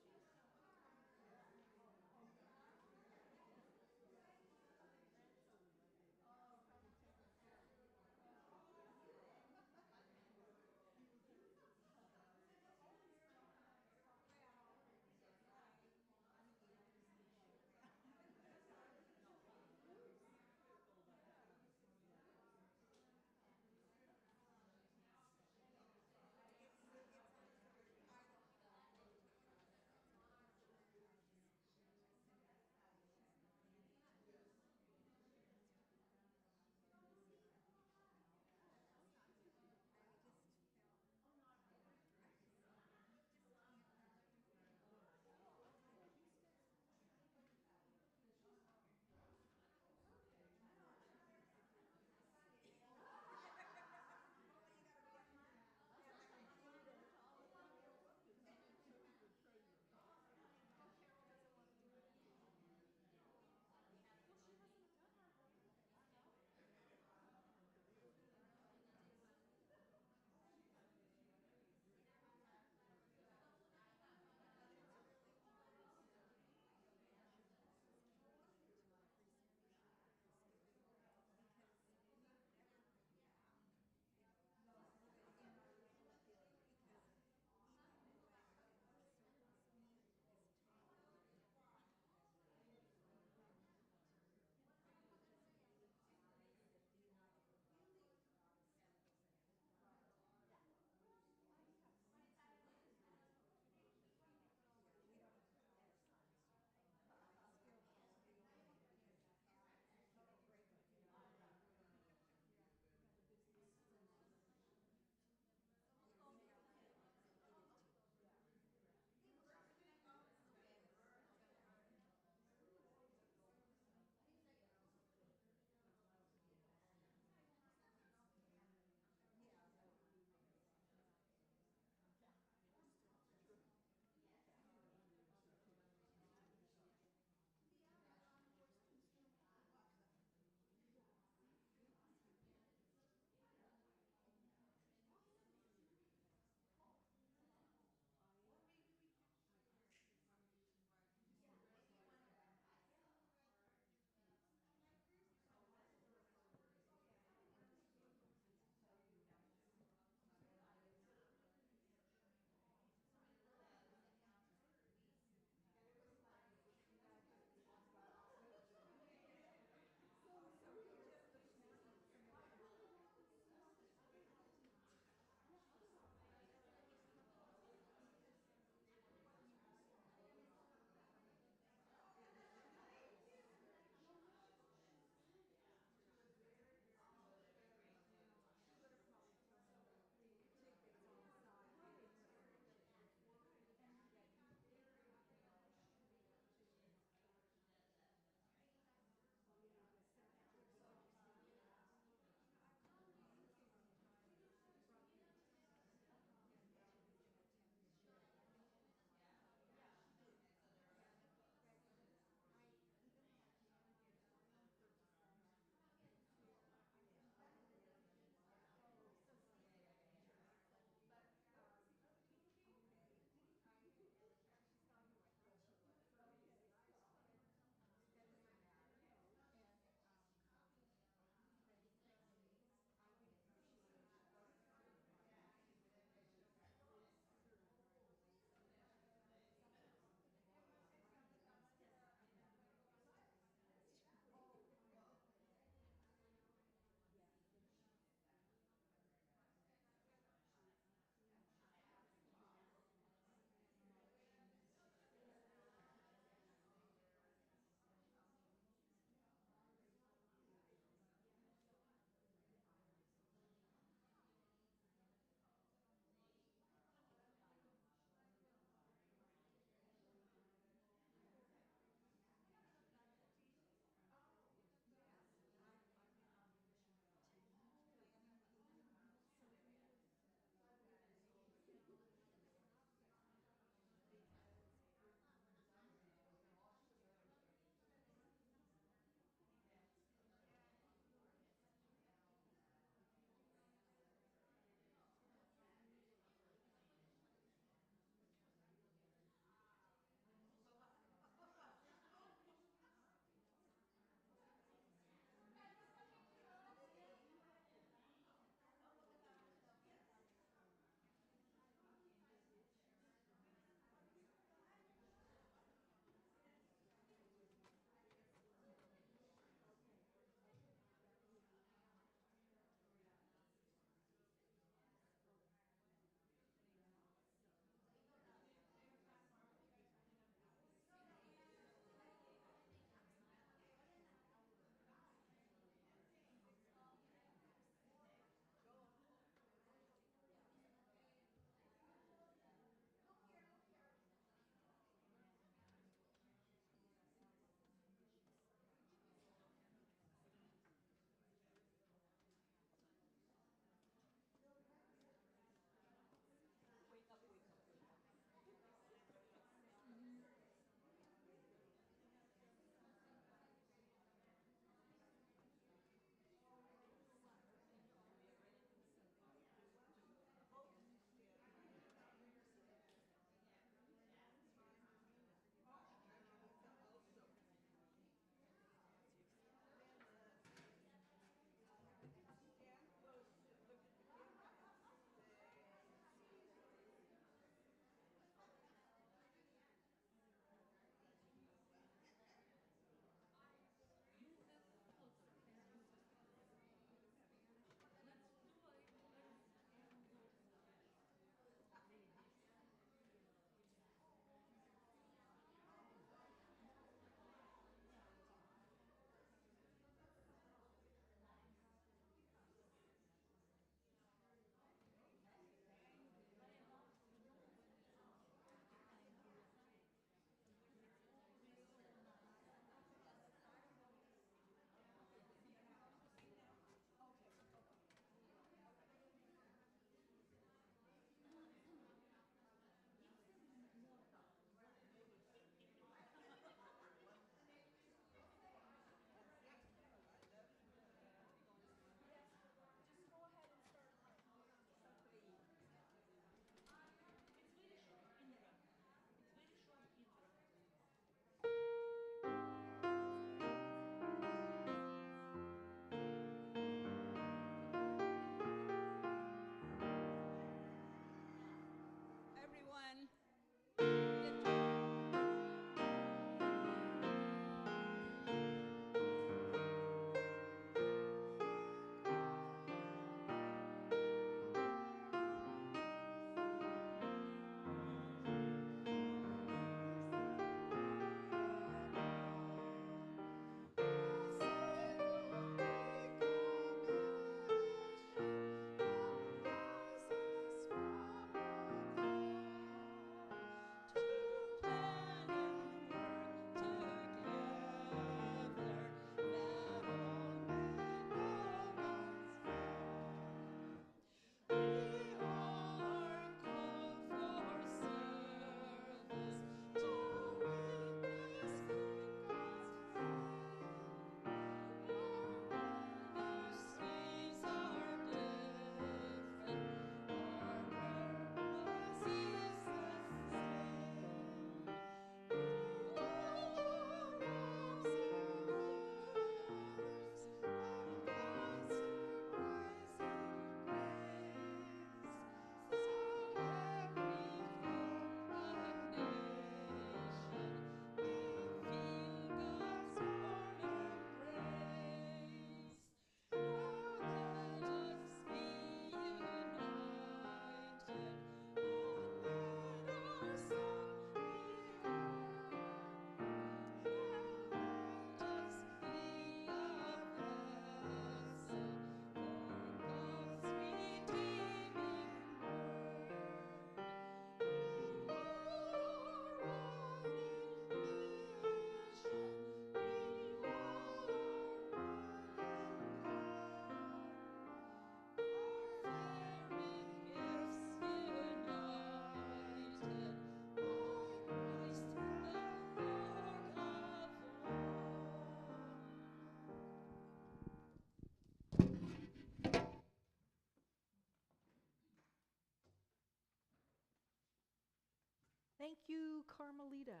Thank you, Carmelita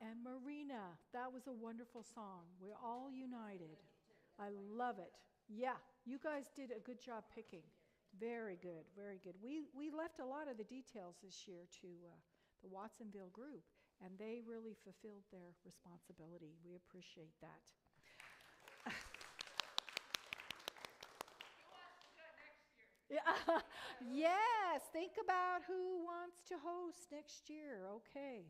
and Marina. That was a wonderful song. We're all united. I love it. Yeah, you guys did a good job picking. Very good, very good. We left a lot of the details this year to the Watsonville group, and they really fulfilled their responsibility. We appreciate that. Yeah. Yes, think about who wants to host next year. Okay.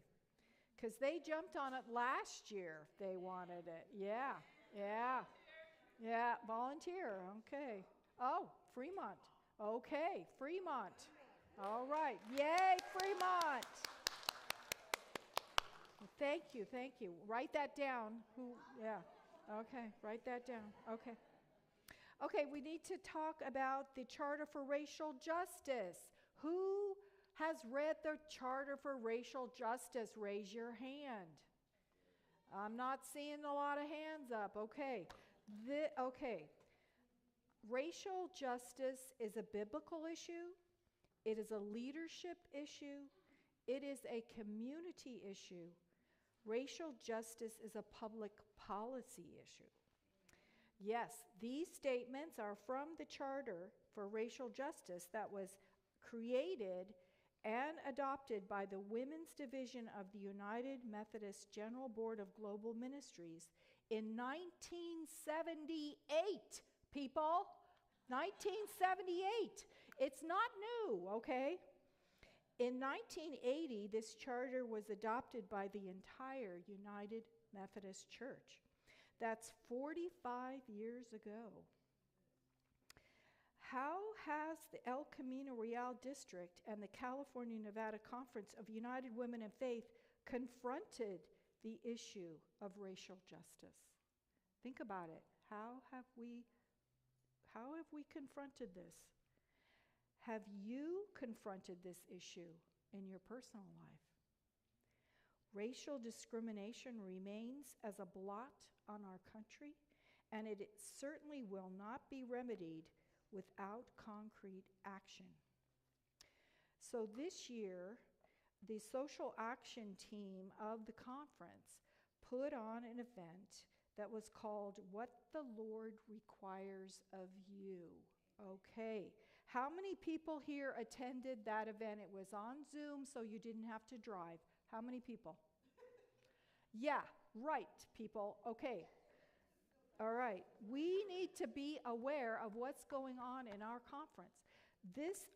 Because they jumped on it last year. They wanted it. Yeah, yeah, yeah. Volunteer. Okay. Oh, Fremont. Okay, Fremont. All right. Yay, Fremont. Thank you, thank you. Write that down. Who? Yeah. Okay, write that down. Okay. Okay, we need to talk about the Charter for Racial Justice. Who has read the Charter for Racial Justice? Raise your hand. I'm not seeing a lot of hands up. Okay. Okay. Racial justice is a biblical issue. It is a leadership issue. It is a community issue. Racial justice is a public policy issue. Yes, these statements are from the Charter for Racial Justice that was created and adopted by the Women's Division of the United Methodist General Board of Global Ministries in 1978, people. 1978. It's not new, okay? In 1980, this charter was adopted by the entire United Methodist Church. That's 45 years ago. How has the El Camino Real District and the California Nevada Conference of United Women in Faith confronted the issue of racial justice? Think about it. How have we confronted this? Have you confronted this issue in your personal life? Racial discrimination remains as a blot on our country, and it certainly will not be remedied without concrete action. So this year, the social action team of the conference put on an event that was called What the Lord Requires of You. Okay. How many people here attended that event? It was on Zoom, so you didn't have to drive. How many people? Yeah, right, people. Okay. All right. We need to be aware of what's going on in our conference.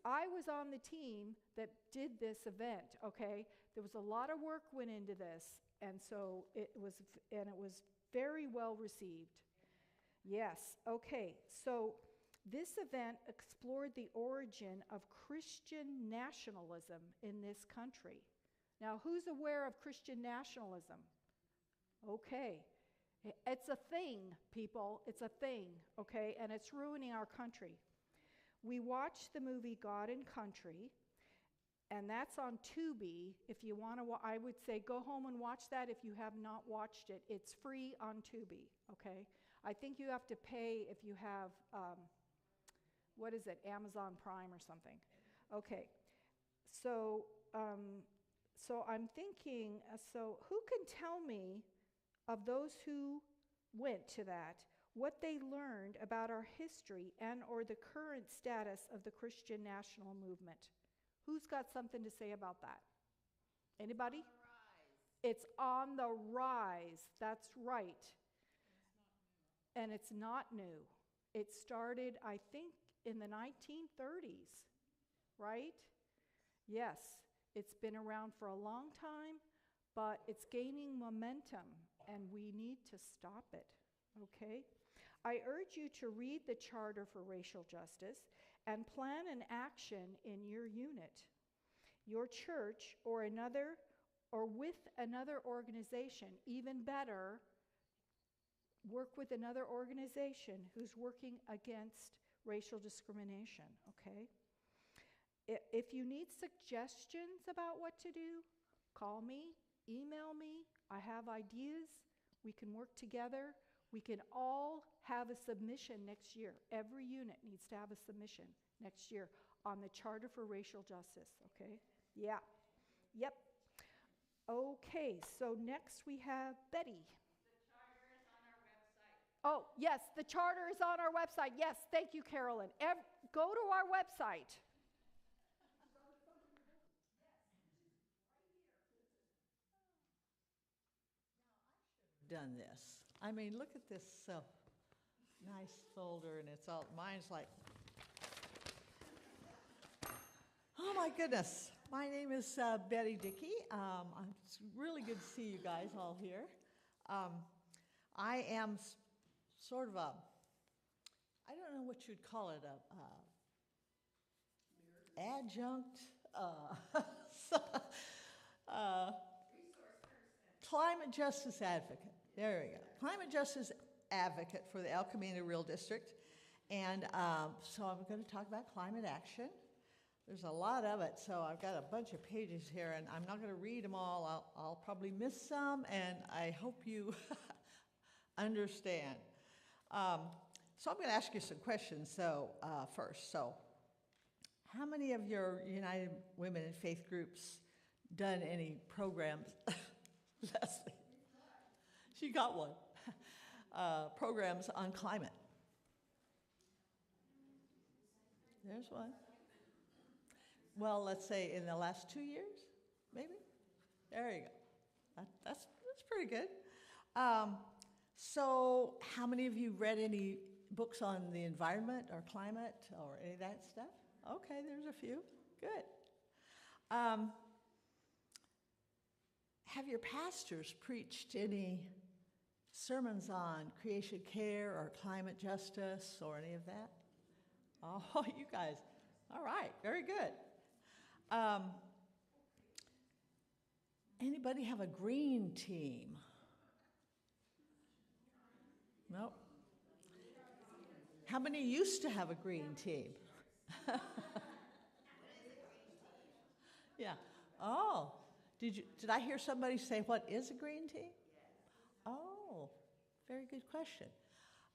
I was on the team that did this event, okay? There was a lot of work went into this, and so it was very well received. Yes, okay. So this event explored the origin of Christian nationalism in this country. Now, who's aware of Christian nationalism? Okay. It's a thing, people. It's a thing, okay? And it's ruining our country. We watched the movie God and Country, and that's on Tubi. If you want to, I would say go home and watch that if you have not watched it. It's free on Tubi, okay? I think you have to pay if you have, what is it, Amazon Prime or something. Okay, so I'm thinking, so who can tell me of those who went to that, what they learned about our history and or the current status of the Christian national movement? Who's got something to say about that? Anybody? It's on the rise. That's right. And it's not new. It started, I think, in the 1930s, right? Yes, it's been around for a long time, but it's gaining momentum, and we need to stop it, okay? I urge you to read the Charter for Racial Justice and plan an action in your unit, your church, or with another organization. Even better, work with another organization who's working against racial discrimination, okay? If you need suggestions about what to do, call me, email me. I have ideas. We can work together. We can all have a submission next year. Every unit needs to have a submission next year on the Charter for Racial Justice, okay? Yeah. Yep. Okay, so next we have Betty. Oh, yes, the charter is on our website. Yes, thank you, Carolyn. Go to our website. Done this. I mean, look at this nice folder, and it's all, mine's like, oh my goodness. My name is Betty Dickey. It's really good to see you guys all here. I am sort of I don't know what you'd call it, adjunct, climate justice advocate. There we go. Climate justice advocate for the El Camino Real District. And so I'm going to talk about climate action. There's a lot of it, so I've got a bunch of pages here, and I'm not going to read them all. I'll probably miss some, and I hope you understand. So I'm going to ask you some questions first. So how many of your United Women in Faith groups done any programs? Leslie, she got one. Programs on climate. There's one. Well, let's say in the last 2 years, maybe? There you go. That's pretty good. So how many of you read any books on the environment or climate or any of that stuff? Okay, there's a few. Good. Have your pastors preached any sermons on creation care or climate justice or any of that? Oh, you guys. All right, very good. Anybody have a green team? Nope. How many used to have a green team? Yeah. Oh, did I hear somebody say, what is a green team? Oh, very good question.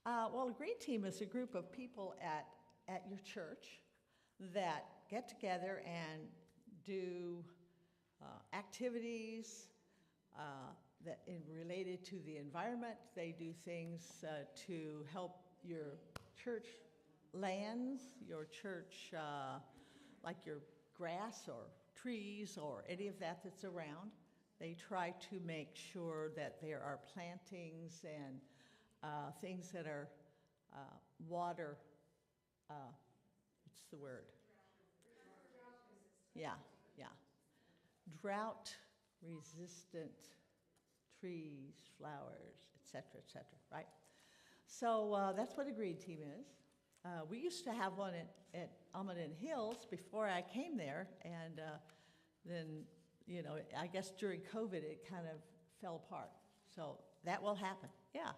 Well, a green team is a group of people at your church that get together and do activities that related to the environment. They do things to help your church lands, your church, like your grass or trees or any of that that's around. They try to make sure that there are plantings and things that are water, what's the word? Yeah. Drought resistant trees, flowers, et cetera, right? So that's what a green team is. We used to have one at Almaden Hills before I came there, and then, I guess during COVID it kind of fell apart. So that will happen, yeah.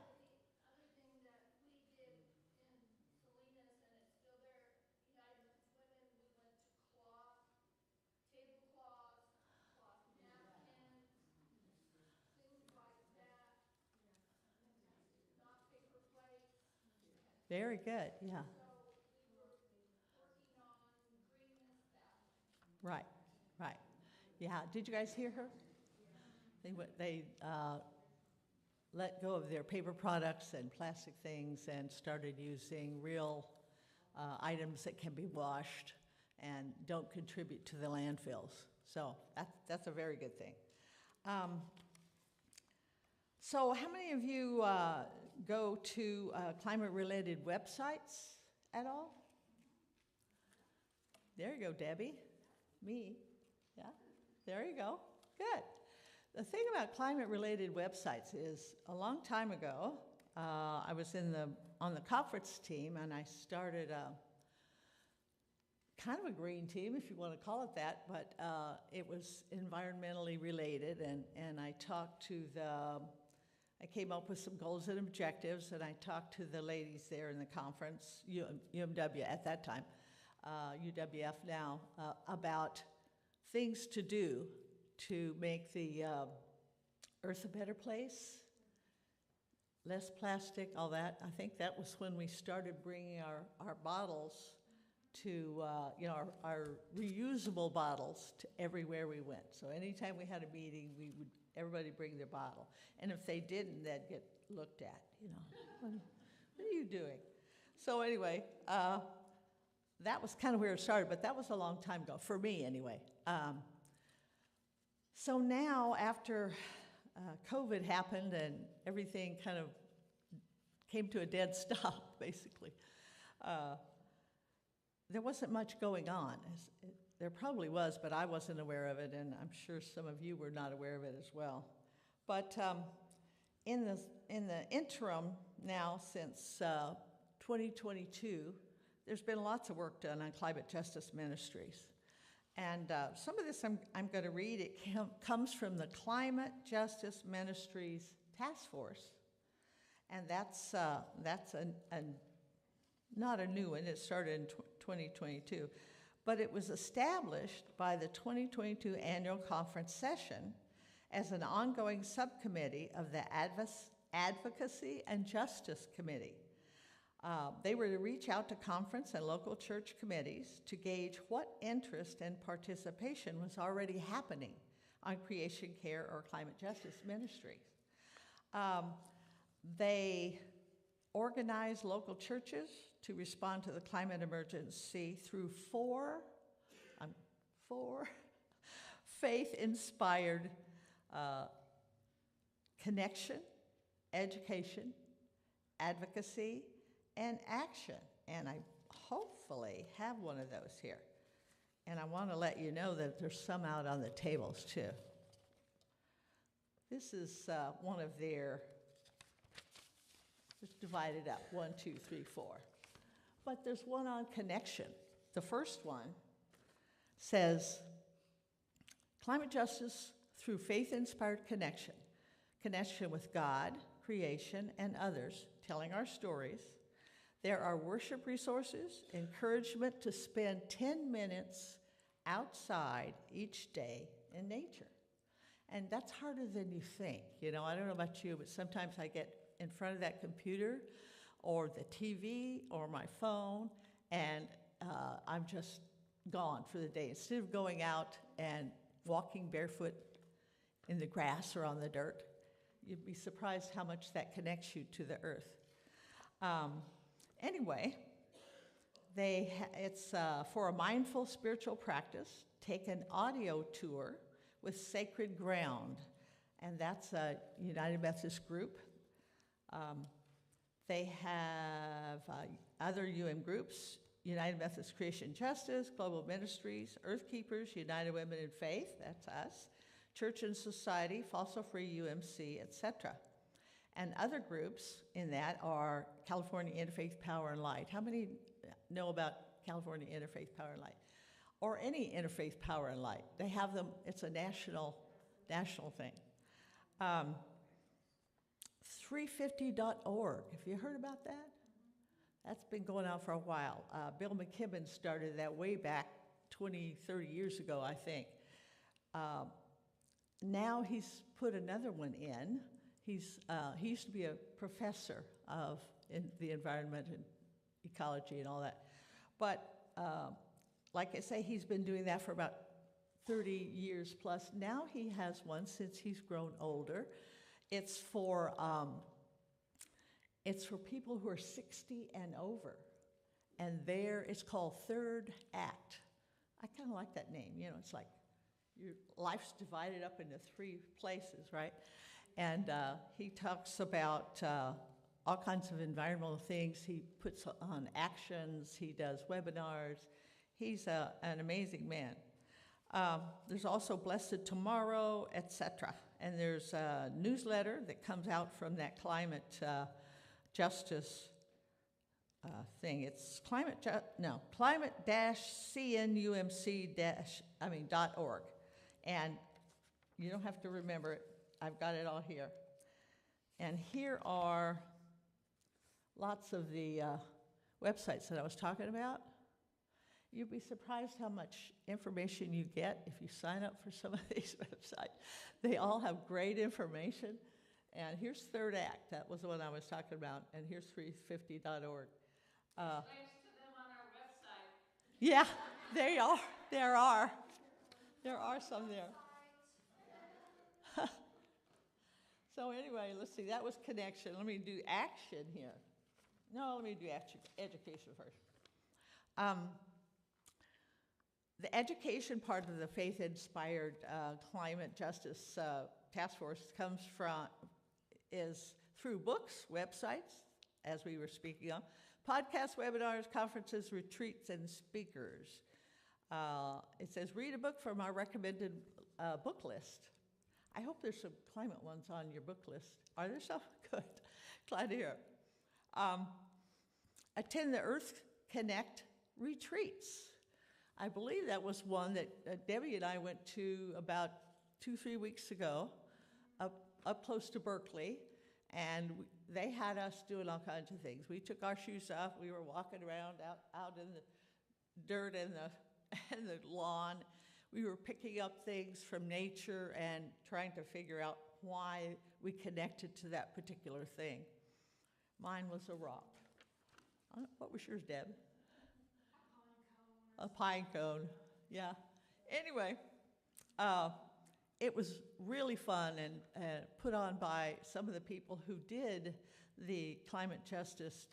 Very good, yeah. Right. Yeah, did you guys hear her? They let go of their paper products and plastic things and started using real items that can be washed and don't contribute to the landfills. So that's a very good thing. So how many of you go to climate-related websites at all? There you go, Debbie. Me. Yeah, there you go. Good. The thing about climate-related websites is a long time ago, I was on the conference team, and I started kind of a green team, if you want to call it that, but it was environmentally related, and I came up with some goals and objectives, and I talked to the ladies there in the conference, UMW at that time, UWF now, about things to do to make the earth a better place, less plastic, all that. I think that was when we started bringing our bottles to, our reusable bottles to everywhere we went. So anytime we had a meeting, everybody bring their bottle. And if they didn't, they'd get looked at, what are you doing? So anyway, that was kind of where it started, but that was a long time ago, for me anyway. So now, after COVID happened and everything kind of came to a dead stop, basically, there wasn't much going on. There probably was, but I wasn't aware of it, and I'm sure some of you were not aware of it as well. But in the interim now, since 2022, there's been lots of work done on climate justice ministries. And some of this I'm going to read. It comes from the Climate Justice Ministries Task Force. And that's not a new one. It started in 2022. But it was established by the 2022 annual conference session as an ongoing subcommittee of the Advocacy and Justice Committee. They were to reach out to conference and local church committees to gauge what interest and participation was already happening on creation care or climate justice ministries. They organized local churches to respond to the climate emergency through four faith-inspired connection, education, advocacy, and action. And I hopefully have one of those here. And I want to let you know that there's some out on the tables too. This is one of their, just divided up, 1, 2, 3, 4. But there's one on connection. The first one says, climate justice through faith-inspired connection, connection with God, creation, and others, telling our stories. There are worship resources, encouragement to spend 10 minutes outside each day in nature. And that's harder than you think. I don't know about you, but sometimes I get in front of that computer or the TV or my phone, and I'm just gone for the day. Instead of going out and walking barefoot in the grass or on the dirt, you'd be surprised how much that connects you to the earth. Anyway, it's for a mindful spiritual practice. Take an audio tour with Sacred Ground, and that's a United Methodist group. They have other groups, United Methodist Creation Justice, Global Ministries, Earth Keepers, United Women in Faith, that's us, Church and Society, Fossil Free UMC, etc. And other groups in that are California Interfaith Power and Light. How many know about California Interfaith Power and Light? Or any Interfaith Power and Light. They have them, it's a national thing. 350.org, have you heard about that? That's been going on for a while. Bill McKibben started that way back 20, 30 years ago, I think. Now he's put another one in. He used to be a professor in the environment and ecology and all that. But like I say, he's been doing that for about 30 years plus. Now he has one since he's grown older. It's for people who are 60 and over. And it's called Third Act. I kind of like that name. It's like your life's divided up into 3 places, right? And he talks about all kinds of environmental things. He puts on actions. He does webinars. He's an amazing man. There's also Blessed Tomorrow, etc. And there's a newsletter that comes out from that climate justice thing. It's climate-cnumc.org. And you don't have to remember it. I've got it all here. And here are lots of the websites that I was talking about. You'd be surprised how much information you get if you sign up for some of these websites. They all have great information. And here's Third Act. That was the one I was talking about. And here's 350.org. Links to them on our website. Yeah, there are. There are. There are some there. So anyway, let's see. That was connection. Let me do action here. No, let me do education first. The education part of the faith-inspired climate justice task force is through books, websites, as we were speaking on, podcasts, webinars, conferences, retreats, and speakers. It says, read a book from our recommended book list. I hope there's some climate ones on your book list. Are there some? Good. Glad to hear. Attend the Earth Connect retreats. I believe that was one that Debbie and I went to about 2-3 weeks ago, up close to Berkeley, and they had us doing all kinds of things. We took our shoes off. We were walking around out in the dirt and the lawn. We were picking up things from nature and trying to figure out why we connected to that particular thing. Mine was a rock. What was yours, Deb? A pine cone, yeah. Anyway, it was really fun and put on by some of the people who did the climate justice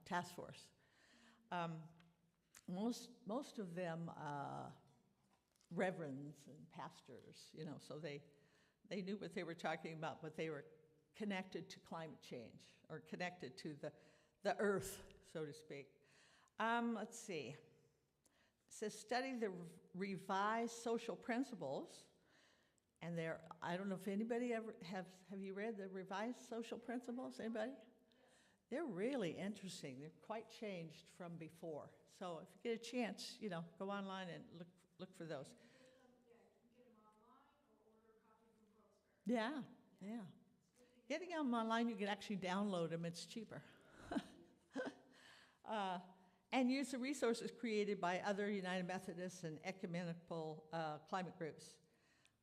task force. Most of them reverends and pastors, so they knew what they were talking about, but they were connected to climate change or connected to the earth, so to speak. Let's see. It says study the revised social principles, and I don't know if anybody ever have you read the revised social principles? Anybody? They're really interesting. They're quite changed from before. So if you get a chance, go online and look for those. Yeah. Getting them online, you can actually download them. It's cheaper. And use the resources created by other United Methodist and ecumenical climate groups.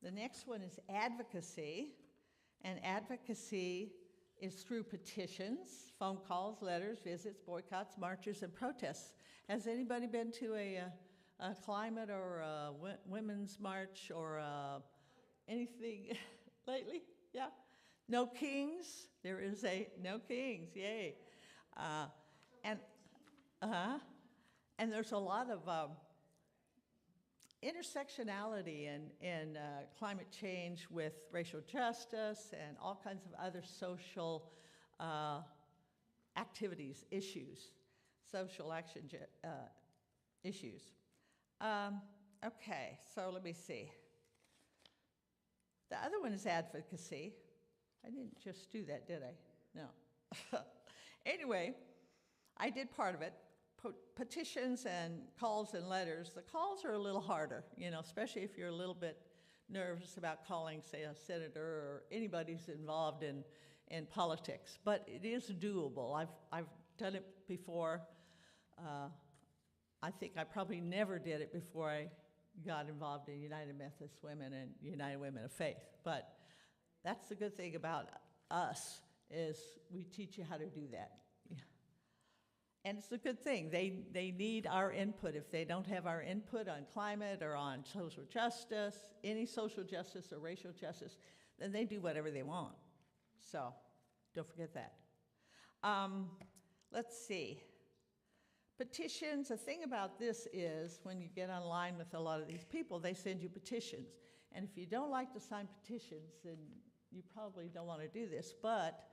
The next one is advocacy, and advocacy is through petitions, phone calls, letters, visits, boycotts, marches, and protests. Has anybody been to a climate or a women's march or anything lately? Yeah? No Kings? There is No Kings, yay. And there's a lot of intersectionality in climate change with racial justice and all kinds of other social activities, issues, social action issues. Okay, so let me see. The other one is advocacy. I didn't just do that, did I? No. Anyway, I did part of it. Petitions and calls and letters. The calls are a little harder, especially if you're a little bit nervous about calling, say, a senator or anybody who's involved in politics. But it is doable. I've done it before. I think I probably never did it before I got involved in United Methodist Women and United Women of Faith. But that's the good thing about us is we teach you how to do that. And it's a good thing. They need our input. If they don't have our input on climate or on social justice, any social justice or racial justice, then they do whatever they want. So don't forget that. Let's see. Petitions, the thing about this is when you get online with a lot of these people, they send you petitions. And if you don't like to sign petitions, then you probably don't want to do this. But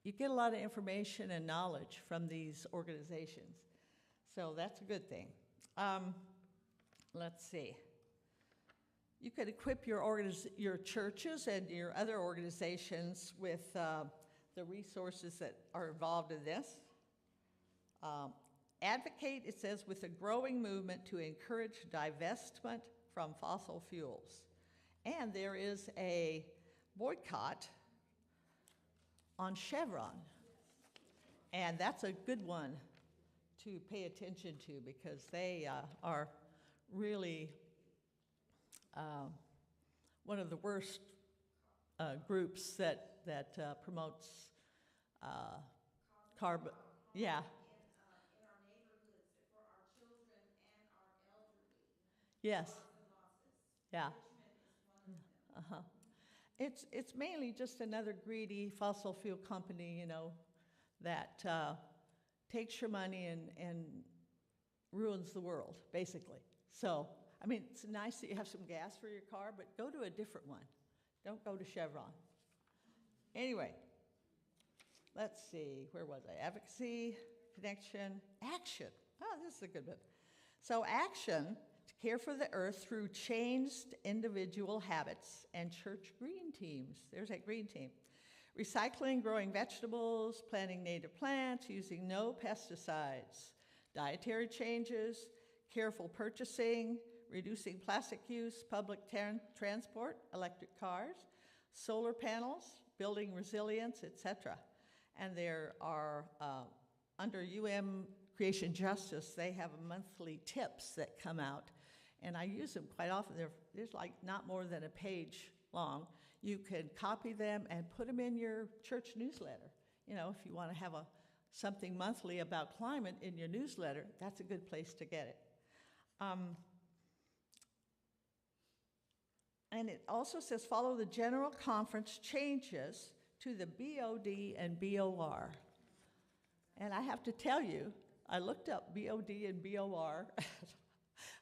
you get a lot of information and knowledge from these organizations. So that's a good thing. Let's see. You could equip your churches and your other organizations with the resources that are involved in this. Advocate, it says, with a growing movement to encourage divestment from fossil fuels. And there is a boycott on Chevron. And that's a good one to pay attention to because they are really one of the worst groups that promotes carbon. Yeah. In our neighborhoods for our children and our Yes. Yeah. Uh-huh. It's mainly just another greedy fossil fuel company, you know, that takes your money and ruins the world, basically. So, I mean, it's nice that you have some gas for your car, but go to a different one. Don't go to Chevron. Anyway, let's see, where was I? Advocacy, connection, action. Oh, this is a good bit. So action, to care for the earth through changed individual habits and church green teams. There's that green team. Recycling, growing vegetables, planting native plants, using no pesticides. Dietary changes, careful purchasing, reducing plastic use, public transport, electric cars, solar panels, building resilience, etc. And there are, under Creation Justice, they have monthly tips that come out, and I use them quite often. There's like not more than a page long. You can copy them and put them in your church newsletter. You know, if you want to have something monthly about climate in your newsletter, that's a good place to get it. And it also says follow the General Conference changes to the BOD and BOR. And I have to tell you, I looked up BOD and BOR.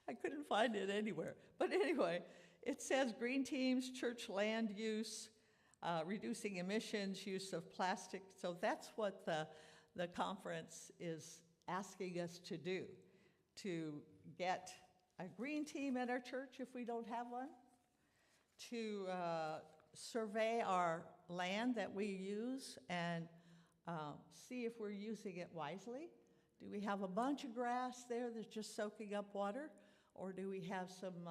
I couldn't find it anywhere. But anyway, it says green teams, church land use, reducing emissions, use of plastic. So that's what the conference is asking us to do, to get a green team at our church if we don't have one, to survey our land that we use and see if we're using it wisely. Do we have a bunch of grass there that's just soaking up water? Or do we have some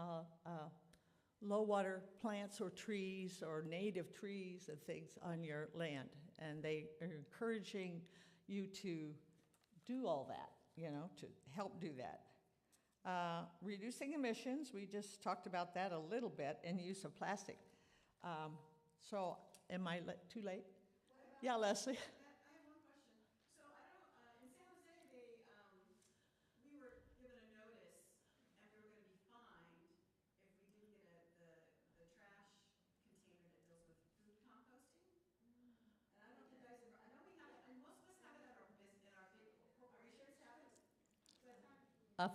low water plants or trees or native trees and things on your land? And they are encouraging you to do all that, you know, to help do that. Reducing emissions, we just talked about that a little bit, and use of plastic. So am I too late? Yeah, Leslie. Uh,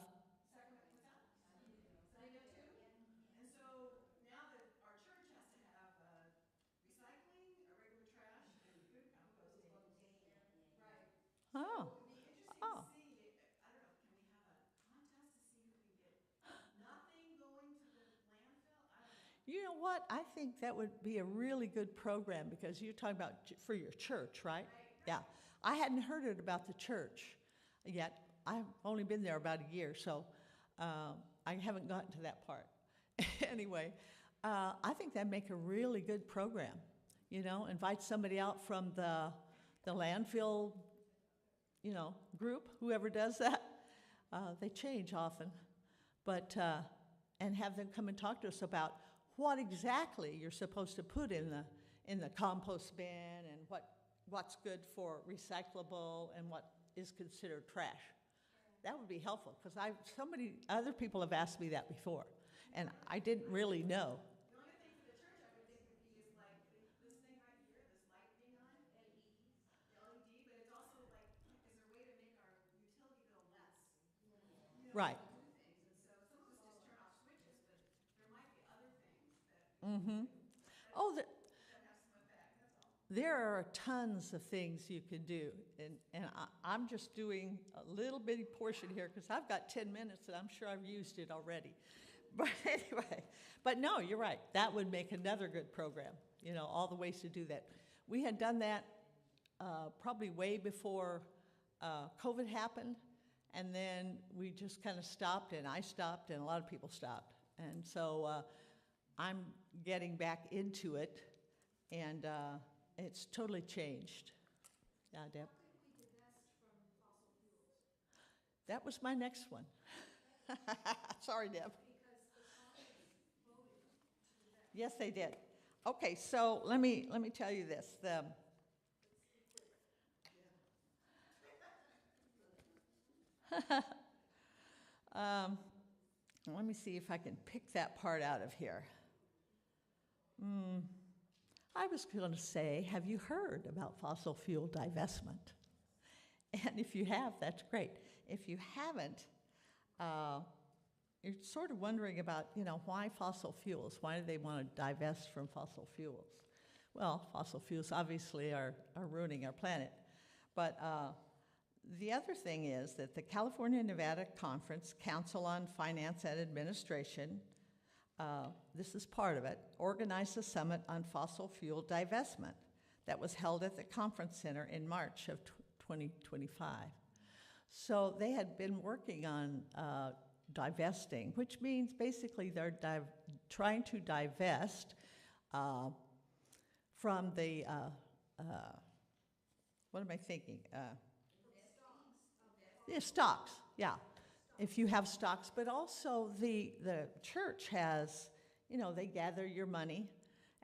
oh. Oh. You know what? I think that would be a really good program because you're talking about for your church, right? Yeah. I hadn't heard it about the church yet. I've only been there about a year, so I haven't gotten to that part. Anyway, I think that'd make a really good program. You know, invite somebody out from the landfill, you know, group, whoever does that. They change often, but and have them come and talk to us about what exactly you're supposed to put in the compost bin and what's good for recyclable and what is considered trash. That would be helpful because other people have asked me that before, and I didn't really know. The only thing for the church I would think would be is like this thing right here, this light being on, LED, but it's also like, is there a way to make our utility bill less? You know, Right. do things, and so some of us just turn off switches, but there might be other things that Mm-hmm. Oh, that have some effect. That's all. there are tons of things you can do, and I'm just doing a little bitty portion here because I've got 10 minutes and I'm sure I've used it already. But anyway, but no, you're right. That would make another good program, you know, all the ways to do that. We had done that probably way before COVID happened, and then we just kind of stopped, and I stopped, and a lot of people stopped. And so I'm getting back into it, and it's totally changed. Yeah, Deb? That was my next one. Sorry, Deb. Yes, they did. Okay, so let me tell you this. let me see if I can pick that part out of here. I was going to say, have you heard about fossil fuel divestment? And if you have, that's great. If you haven't, you're sort of wondering about, why fossil fuels? Why do they want to divest from fossil fuels? Well, fossil fuels obviously are ruining our planet. But the other thing is that the California-Nevada Conference Council on Finance and Administration, this is part of it, organized a summit on fossil fuel divestment that was held at the conference center in March of 2025. So they had been working on divesting, which means basically they're trying to divest from the, what am I thinking? Stocks, yeah. If you have stocks, but also the church has, they gather your money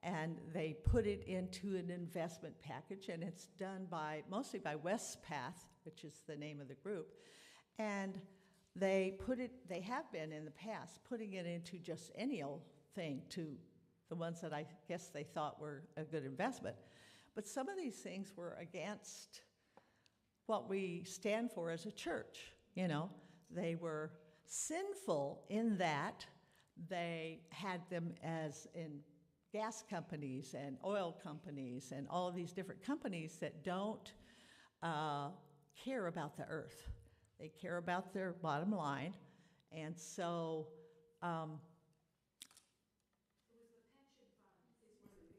and they put it into an investment package, and it's done mostly by Westpath, which is the name of the group, and they have been in the past putting it into just any old thing, to the ones that I guess they thought were a good investment. But some of these things were against what we stand for as a church, They were sinful in that they had them as in gas companies and oil companies and all of these different companies that don't care about the earth. They care about their bottom line. And so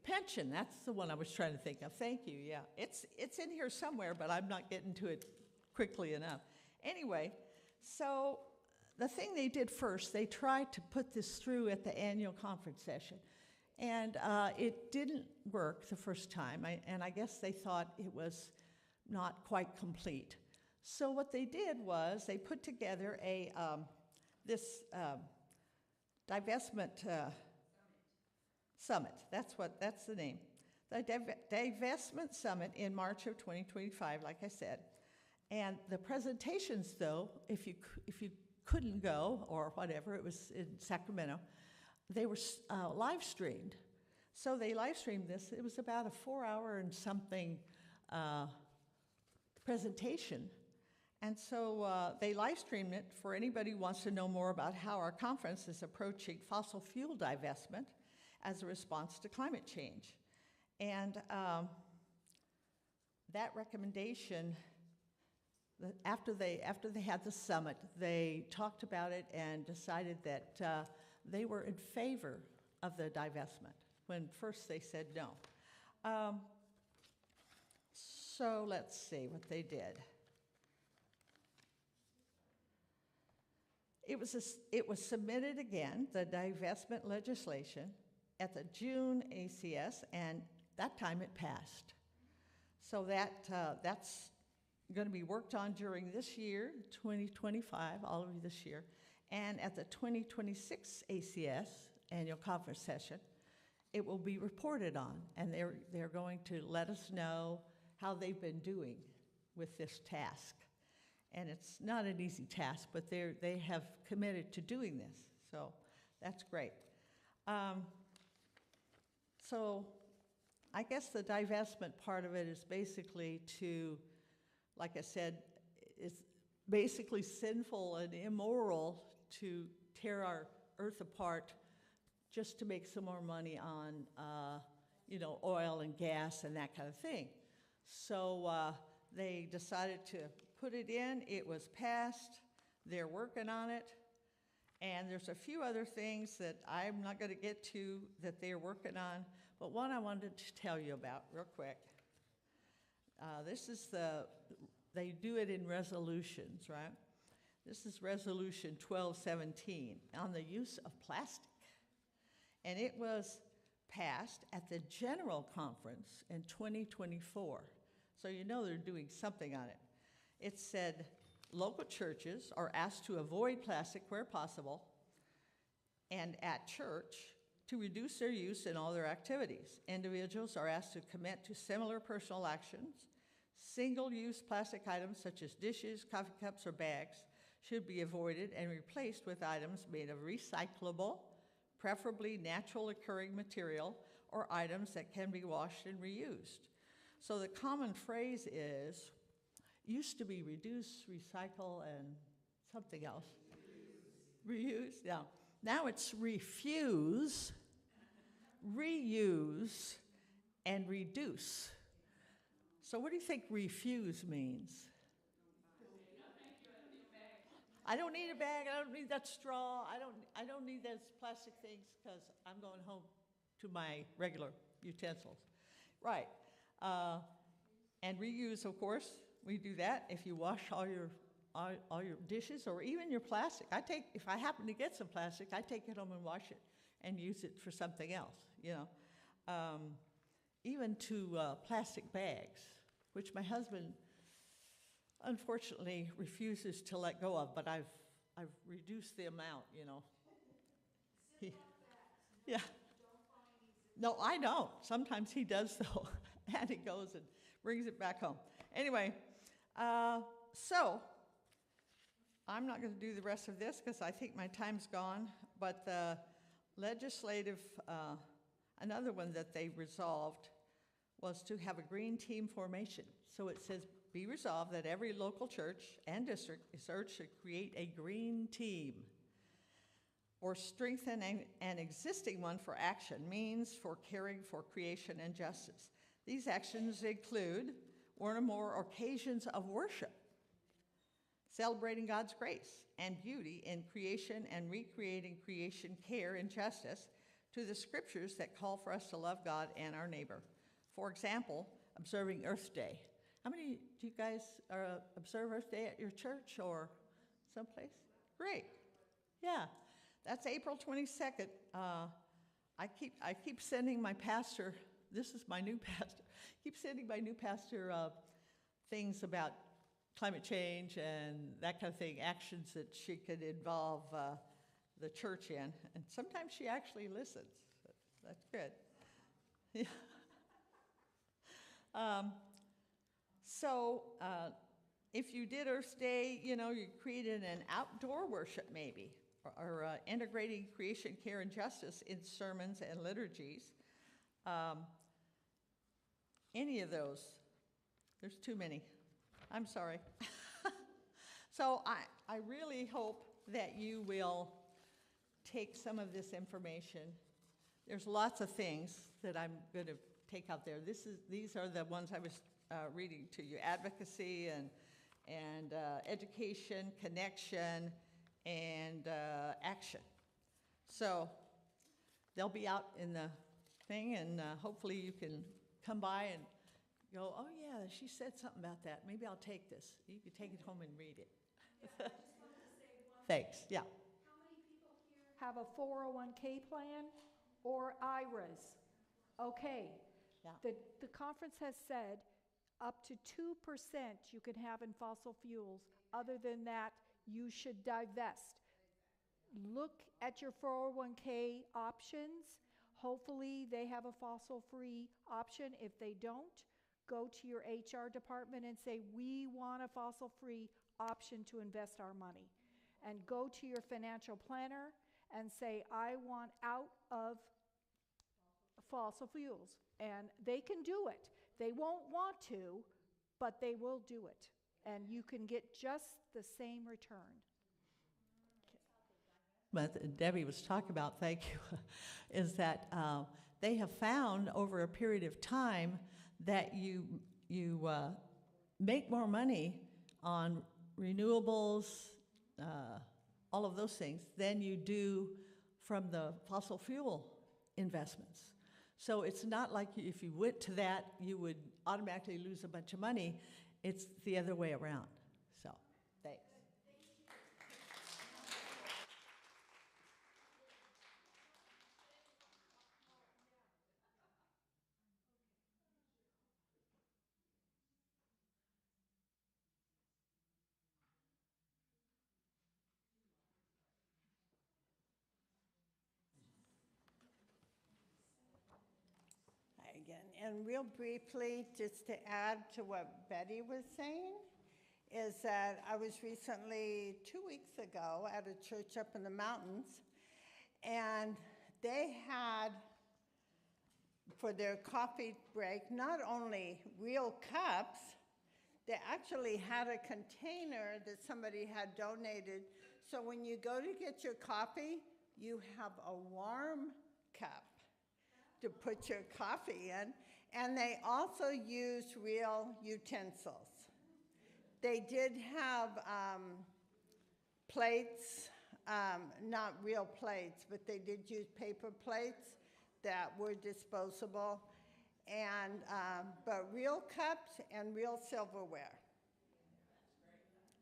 pension, that's the one I was trying to think of. Thank you, yeah. It's in here somewhere, but I'm not getting to it quickly enough. Anyway, so the thing they did first, they tried to put this through at the annual conference session. And it didn't work the first time, and I guess they thought it was not quite complete. So what they did was they put together this divestment summit. That's the name. The divestment summit in March of 2025, like I said. And the presentations, though, if you couldn't go or whatever, it was in Sacramento, they were live streamed. So they live streamed this. It was about a 4-hour and something presentation. And so they live streamed it for anybody who wants to know more about how our conference is approaching fossil fuel divestment as a response to climate change. And that recommendation, after they had the summit, they talked about it and decided that they were in favor of the divestment, when first they said no. So let's see what they did. It was submitted again, the divestment legislation, at the June ACS, and that time it passed. So that's going to be worked on during this year, 2025, all of this year, and at the 2026 ACS, annual conference session, it will be reported on, and they're going to let us know how they've been doing with this task. And it's not an easy task, but they have committed to doing this, so that's great. So I guess the divestment part of it is basically to, like I said, it's basically sinful and immoral to tear our earth apart just to make some more money on, oil and gas and that kind of thing. So they decided to put it in. It was passed. They're working on it. And there's a few other things that I'm not going to get to that they're working on, but one I wanted to tell you about real quick. They do it in resolutions, right? This is resolution 1217 on the use of plastic. And it was passed at the General Conference in 2024. So they're doing something on it. It said, local churches are asked to avoid plastic where possible, and at church, to reduce their use in all their activities. Individuals are asked to commit to similar personal actions. Single-use plastic items such as dishes, coffee cups, or bags should be avoided and replaced with items made of recyclable, preferably natural occurring material, or items that can be washed and reused. So the common phrase is, used to be reduce, recycle, and something else. Reuse, yeah. Now it's refuse, reuse, and reduce. So what do you think refuse means? I don't need a bag, I don't need that straw, I don't need those plastic things because I'm going home to my regular utensils. Right. And reuse, of course, we do that. If you wash all your dishes or even your plastic, if I happen to get some plastic, I take it home and wash it and use it for something else, you know. Even to plastic bags, which my husband unfortunately refuses to let go of, but I've reduced the amount, you know. Yeah. No, I don't. Sometimes he does though, and he goes and brings it back home. Anyway, so I'm not going to do the rest of this because I think my time's gone, but the legislative, another one that they resolved was to have a green team formation. So it says, be resolved that every local church and district is urged to create a green team or strengthen an existing one for action, means for caring for creation and justice. These actions include one or more occasions of worship, celebrating God's grace and beauty in creation and recreating creation care and justice to the scriptures that call for us to love God and our neighbor. For example, observing Earth Day. How many do you guys observe Earth Day at your church or someplace? Great. Yeah, that's April 22nd. I keep sending my pastor, this is my new pastor, keep sending my new pastor things about climate change and that kind of thing, actions that she could involve the church in. And sometimes she actually listens. That's good. Yeah. So if you did Earth Day, you know, you created an outdoor worship maybe, or integrating creation, care, and justice in sermons and liturgies. Any of those. There's too many. I'm sorry. So I really hope that you will take some of this information. There's lots of things that I'm going to take out there. These are the ones I was reading to you: advocacy and education, connection, and action. So they'll be out in the thing, and hopefully you can come by and go, oh yeah, she said something about that. Maybe I'll take this. You can take it home and read it. Yeah, I just wanted to say one Thanks, yeah. How many people here have a 401k plan or IRAs? Okay. Yeah. The conference has said up to 2% you can have in fossil fuels. Other than that, you should divest. Look at your 401k options. Hopefully they have a fossil-free option. If they don't, go to your HR department and say, we want a fossil-free option to invest our money. And go to your financial planner and say, I want out of fossil fuels. And they can do it. They won't want to, but they will do it. And you can get just the same return. But Debbie was talking about, thank you, is that they have found over a period of time that you make more money on renewables, all of those things, than you do from the fossil fuel investments. So it's not like if you went to that, you would automatically lose a bunch of money. It's the other way around. So, thanks. Again, and real briefly, just to add to what Betty was saying, is that I was recently, 2 weeks ago, at a church up in the mountains, and they had, for their coffee break, not only real cups, they actually had a container that somebody had donated. So when you go to get your coffee, you have a warm cup to put your coffee in. And they also used real utensils. They did have plates, not real plates, but they did use paper plates that were disposable, and but real cups and real silverware.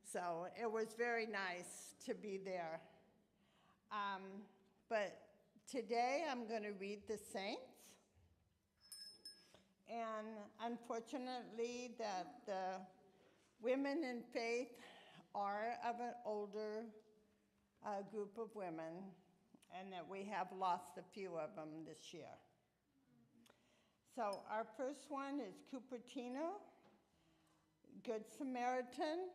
So it was very nice to be there. But today I'm going to read the saints. And unfortunately that the women in faith are of an older group of women, and that we have lost a few of them this year. So our first one is Cupertino, Good Samaritan,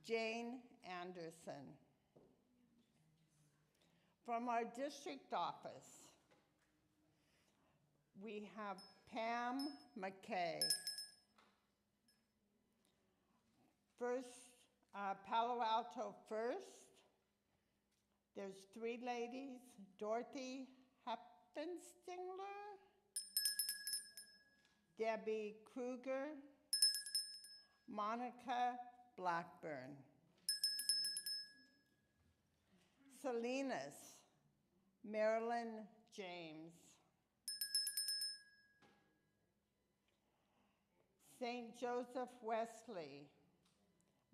Jane Anderson. From our district office, we have Pam McKay. First, Palo Alto First, there's 3 ladies, Dorothy Heppenstengler, Debbie Kruger, Monica Blackburn. Salinas, Marilyn James. St. Joseph Wesley,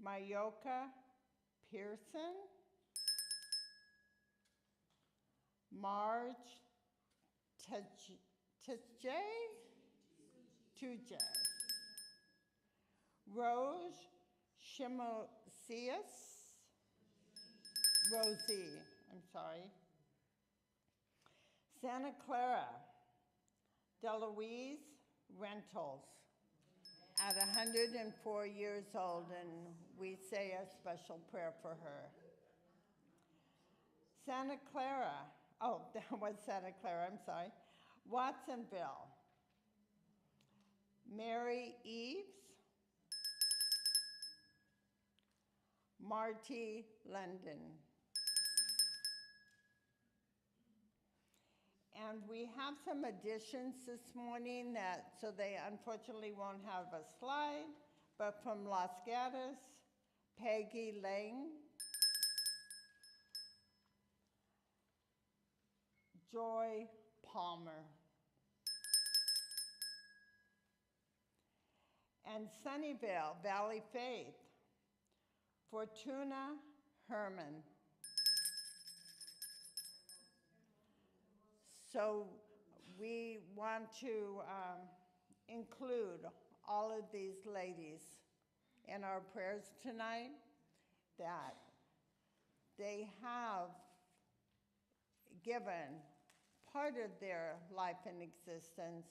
Mayoka Pearson, Marge Tujay, Rose Shimosius, Rosie, I'm sorry, Santa Clara, Deloise Rentals, at 104 years old, and we say a special prayer for her. Santa Clara, oh, that was Santa Clara, I'm sorry. Watsonville, Mary Eves, Marty London. And we have some additions this morning so they unfortunately won't have a slide, but from Los Gatos, Peggy Lang, Joy Palmer, and Sunnyvale Valley Faith, Fortuna Herman. So we want to include all of these ladies in our prayers tonight, that they have given part of their life and existence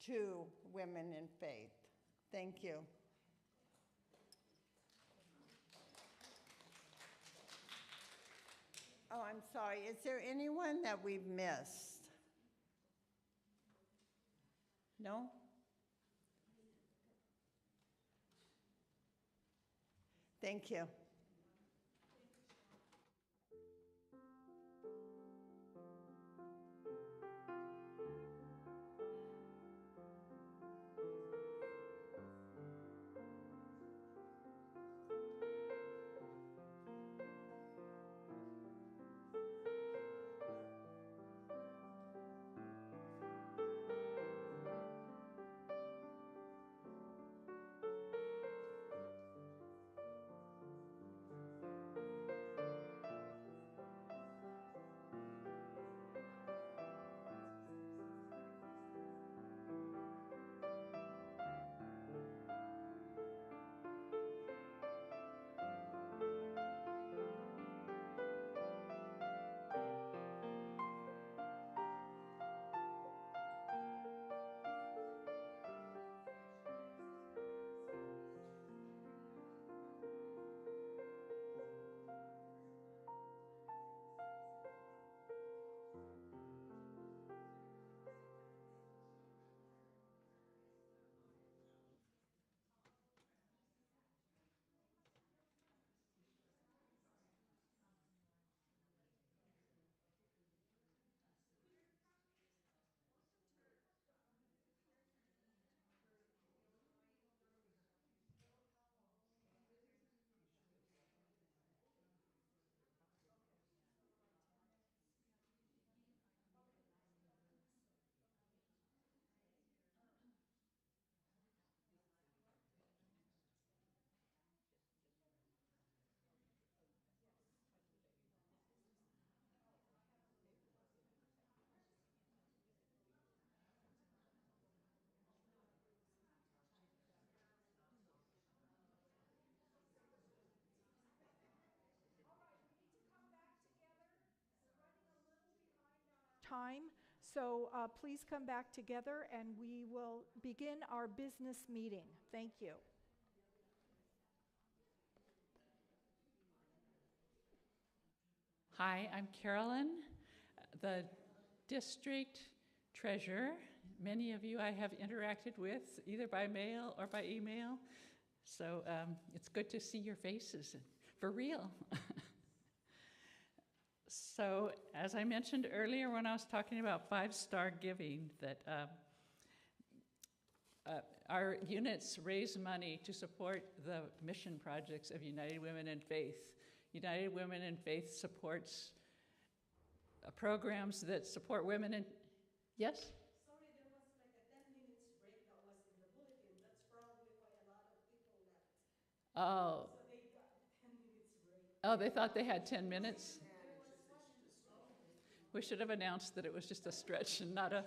to women in faith. Thank you. Oh, I'm sorry. Is there anyone that we've missed? No? Thank you. time. So please come back together and we will begin our business meeting. Thank you. Hi, I'm Carolyn, the district treasurer. Many of you I have interacted with either by mail or by email. So it's good to see your faces for real. So as I mentioned earlier when I was talking about five-star giving, that our units raise money to support the mission projects of United Women in Faith. United Women in Faith supports programs that support women in... Yes? Sorry, there was like a 10 minutes break that was in the bulletin. That's probably why a lot of people left. Oh. So they got 10 minutes break. Oh, they thought they had 10 minutes? We should have announced that it was just a stretch and not a...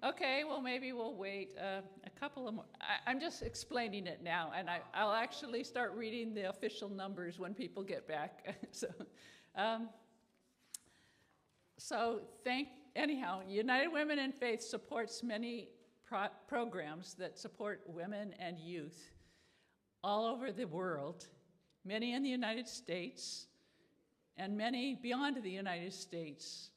Okay, well, maybe we'll wait a couple of more. I'm just explaining it now, and I'll actually start reading the official numbers when people get back. Anyhow, United Women in Faith supports many programs that support women and youth all over the world, many in the United States, and many beyond the United States.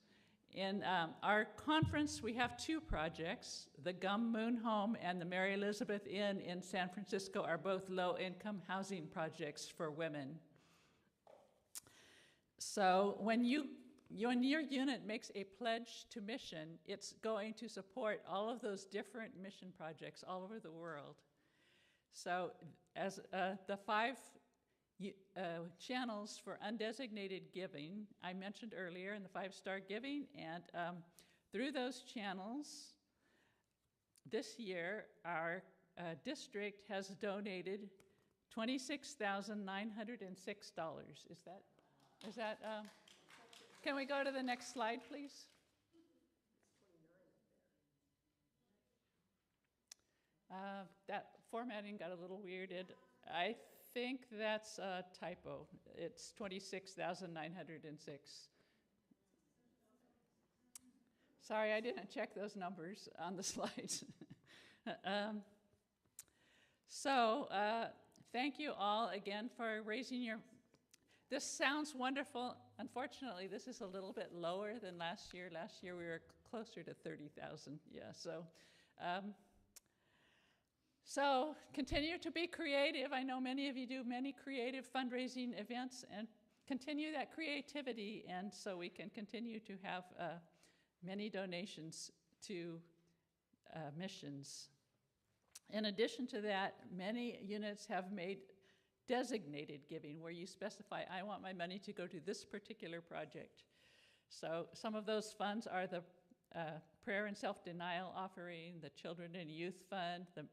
In our conference, we have two projects. The Gum Moon Home and the Mary Elizabeth Inn in San Francisco are both low-income housing projects for women. So when your unit makes a pledge to mission, it's going to support all of those different mission projects all over the world. So as the five channels for undesignated giving I mentioned earlier in the five-star giving, and through those channels this year our district has donated $26,906. Is that can we go to the next slide, please? That formatting got a little weirded. I think that's a typo. It's 26,906. Sorry, I didn't check those numbers on the slides. Thank you all again for raising your... This sounds wonderful. Unfortunately, this is a little bit lower than last year. Last year we were closer to 30,000. Yeah, So continue to be creative. I know many of you do many creative fundraising events, and continue that creativity, and so we can continue to have many donations to missions. In addition to that, many units have made designated giving, where you specify, I want my money to go to this particular project. So some of those funds are the Prayer and Self-Denial Offering, the Children and Youth Fund, the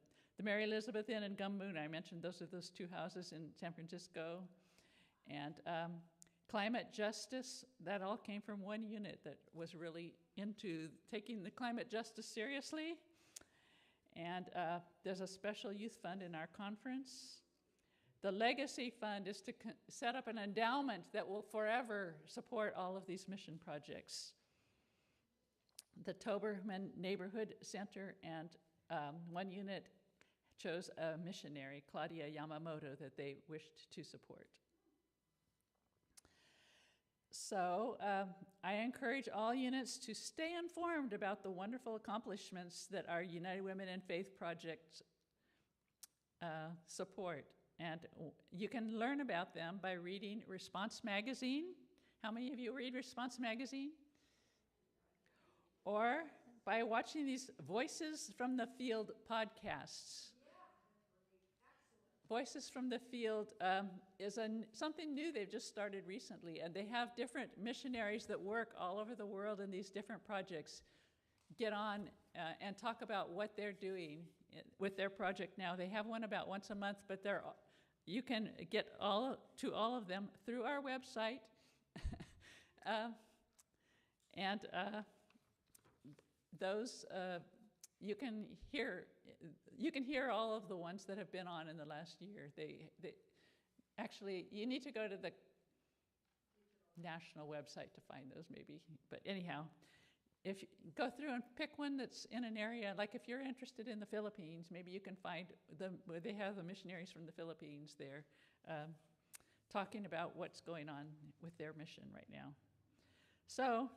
Mary Elizabeth Inn and Gum Moon. I mentioned those two houses in San Francisco. And climate justice, that all came from one unit that was really into taking the climate justice seriously. And there's a special youth fund in our conference. The Legacy Fund is to set up an endowment that will forever support all of these mission projects. The Toberman Neighborhood Center and one unit chose a missionary, Claudia Yamamoto, that they wished to support. So I encourage all units to stay informed about the wonderful accomplishments that our United Women in Faith projects support. And you can learn about them by reading Response Magazine. How many of you read Response Magazine? Or by watching these Voices from the Field podcasts. Voices from the Field is something new they've just started recently, and they have different missionaries that work all over the world in these different projects get on and talk about what they're doing with their project now. They have one about once a month, but you can get all of them through our website. Those you can hear all of the ones that have been on in the last year. Actually, you need to go to the national website to find those maybe. But anyhow, if you go through and pick one that's in an area, like if you're interested in the Philippines, maybe you can find where they have the missionaries from the Philippines there talking about what's going on with their mission right now. So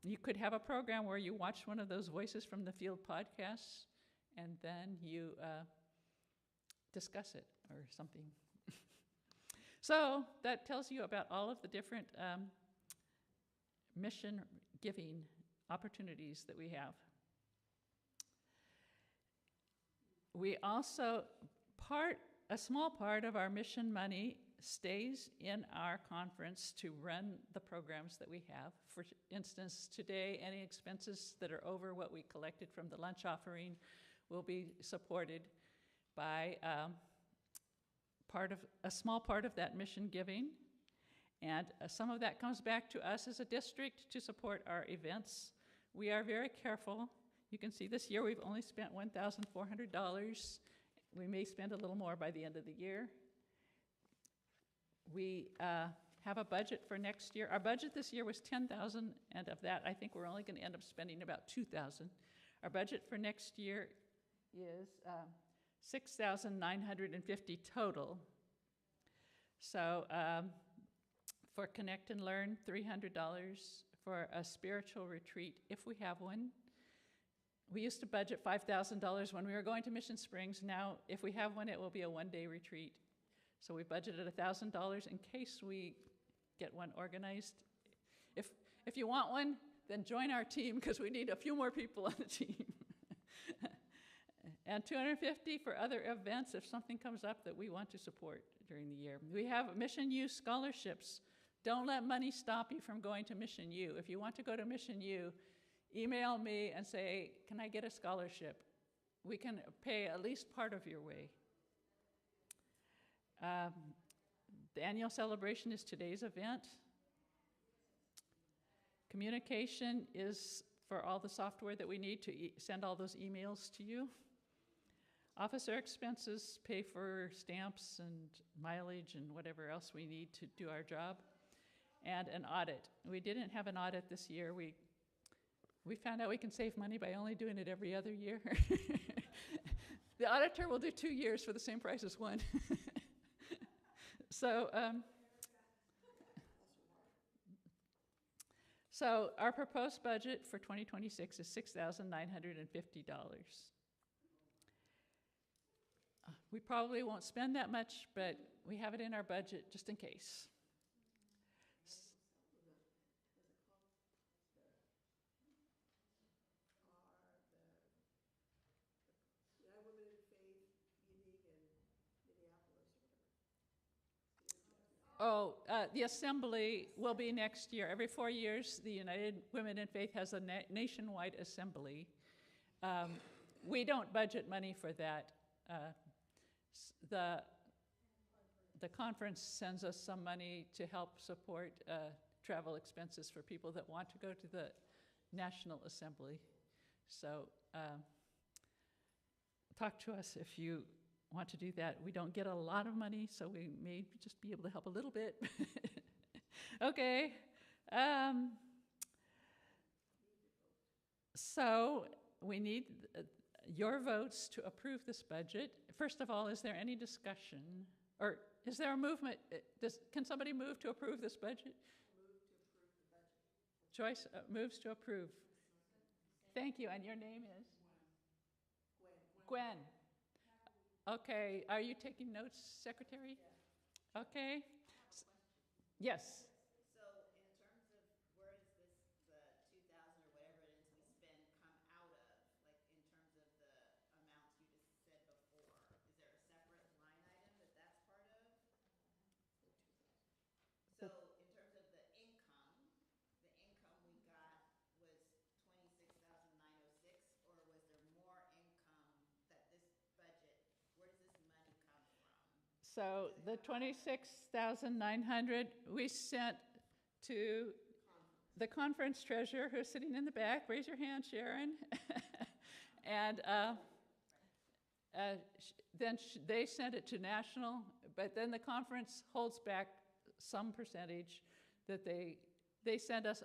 you could have a program where you watch one of those Voices from the Field podcasts and then you discuss it or something. So that tells you about all of the different mission giving opportunities that we have. We also, a small part of our mission money stays in our conference to run the programs that we have. For instance, today, any expenses that are over what we collected from the lunch offering will be supported by a small part of that mission giving. And some of that comes back to us as a district to support our events. We are very careful. You can see this year we've only spent $1,400. We may spend a little more by the end of the year. We have a budget for next year. Our budget this year was $10,000, and of that, I think we're only going to end up spending about $2,000. Our budget for next year is $6,950 total. So for Connect and Learn, $300. For a spiritual retreat, if we have one. We used to budget $5,000 when we were going to Mission Springs. Now, if we have one, it will be a one-day retreat. So we budgeted $1,000 in case we get one organized. If you want one, then join our team because we need a few more people on the team. And $250 for other events if something comes up that we want to support during the year. We have Mission U scholarships. Don't let money stop you from going to Mission U. If you want to go to Mission U, email me and say, can I get a scholarship? We can pay at least part of your way. The annual celebration is today's event. Communication is for all the software that we need to send all those emails to you. Officer expenses pay for stamps and mileage and whatever else we need to do our job. And an audit. We didn't have an audit this year. We found out we can save money by only doing it every other year. The auditor will do 2 years for the same price as one. So our proposed budget for 2026 is $6,950. We probably won't spend that much, but we have it in our budget just in case. The assembly will be next year. Every 4 years, the United Women in Faith has a nationwide assembly. We don't budget money for that. The conference sends us some money to help support travel expenses for people that want to go to the National Assembly. So talk to us if you want to do that. We don't get a lot of money, so we may just be able to help a little bit. Okay. So we need your votes to approve this budget. First of all, is there any discussion? Or is there a movement? Can somebody move to approve this budget? Move to approve the budget. Joyce moves to approve. Thank you. And your name is? Gwen. Okay. Are you taking notes, Secretary? Yeah. Okay. Yes. So in terms of where does this, the 2,000 or whatever it is we spend come out of, like in terms of the amounts you just said before, is there a separate line item that that's part of? So in terms of the income we got was 26,906, or was there more income that this budget, where does this money come from? So the 26,900 we sent to the conference treasurer who's sitting in the back. Raise your hand, Sharon. And then they sent it to national, but then the conference holds back some percentage that they send us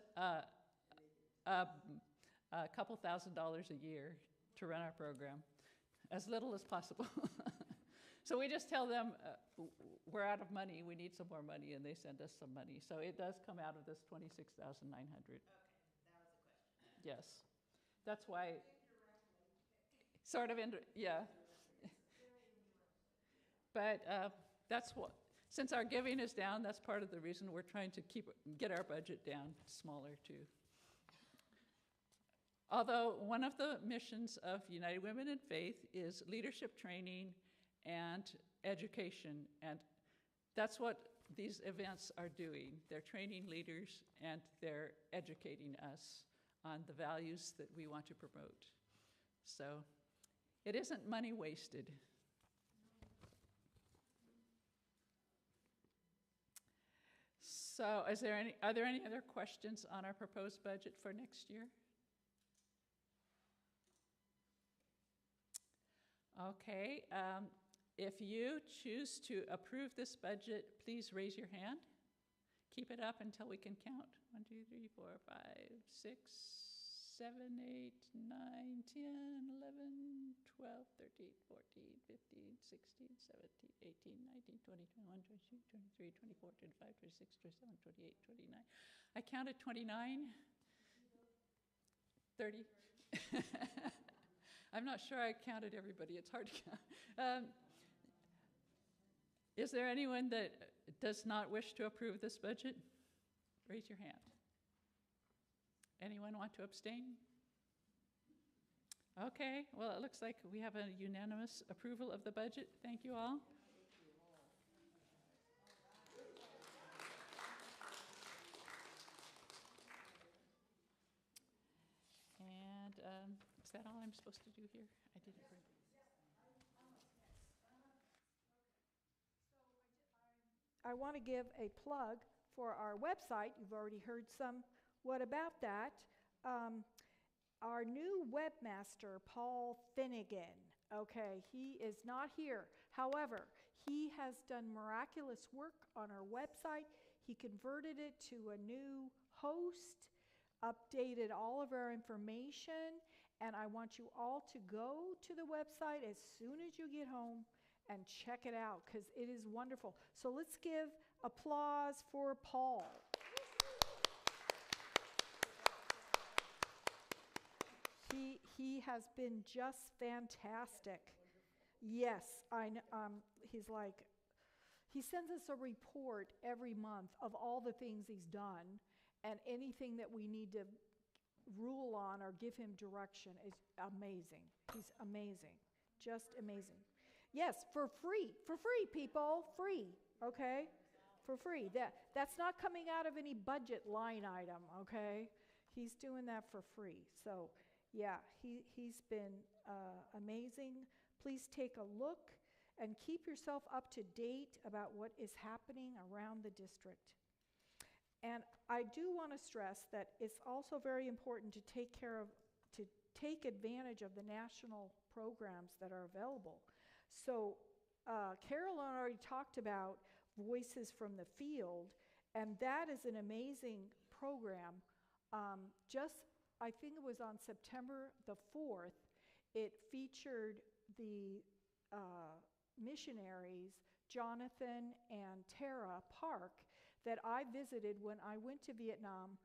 a couple $1,000s a year to run our program, as little as possible. So we just tell them, we're out of money, we need some more money, and they send us some money. So it does come out of this 26,900. Okay, that was the question. Yes. That's why, sort of, yeah. But that's what, since our giving is down, that's part of the reason we're trying to get our budget down smaller too. Although one of the missions of United Women in Faith is leadership training and education, and that's what these events are doing. They're training leaders and they're educating us on the values that we want to promote. So it isn't money wasted. So are there any other questions on our proposed budget for next year? Okay, if you choose to approve this budget, please raise your hand. Keep it up until we can count. 1, 2, 3, 4, 5, 6, 7, 8, 9, 10, 11, 12, 13, 14, 15, 16, 17, 18, 19, 20, 21, 22, 23, 24, 25, 26, 27, 28, 29. I counted 29, 30. I'm not sure I counted everybody. It's hard to count. Is there anyone that does not wish to approve this budget? Raise your hand. Anyone want to abstain? Okay, well, it looks like we have a unanimous approval of the budget. Thank you all. And is that all I'm supposed to do here? I didn't bring. I want to give a plug for our website. You've already heard some. What about that? Our new webmaster, Paul Finnegan, okay, he is not here. However, he has done miraculous work on our website. He converted it to a new host, updated all of our information, and I want you all to go to the website as soon as you get home and check it out, because it is wonderful. So let's give applause for Paul. He has been just fantastic. Yes, I know. He sends us a report every month of all the things he's done, and anything that we need to rule on or give him direction is amazing. He's amazing, just amazing. Yes, for free, people, free, okay? For free. That's not coming out of any budget line item, okay? He's doing that for free. So, yeah, he's been amazing. Please take a look and keep yourself up to date about what is happening around the district. And I do want to stress that it's also very important to take advantage of the national programs that are available. So Carolyn already talked about Voices from the Field, and that is an amazing program. I think it was on September the 4th, it featured the missionaries, Jonathan and Tara Park, that I visited when I went to Vietnam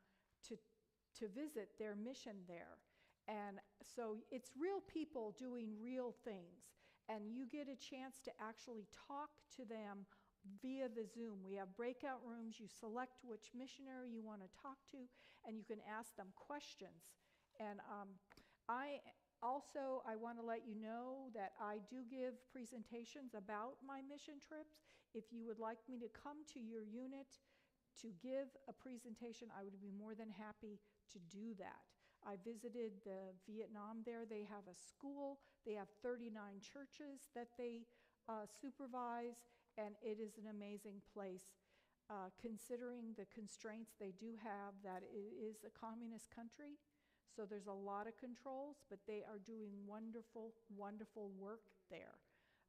to visit their mission there. And so it's real people doing real things. And you get a chance to actually talk to them via the Zoom. We have breakout rooms. You select which missionary you want to talk to, and you can ask them questions. And I want to let you know that I do give presentations about my mission trips. If you would like me to come to your unit to give a presentation, I would be more than happy to do that. I visited the Vietnam there. They have a school. They have 39 churches that they supervise, and it is an amazing place. Considering the constraints they do have, that it is a communist country, so there's a lot of controls, but they are doing wonderful, wonderful work there,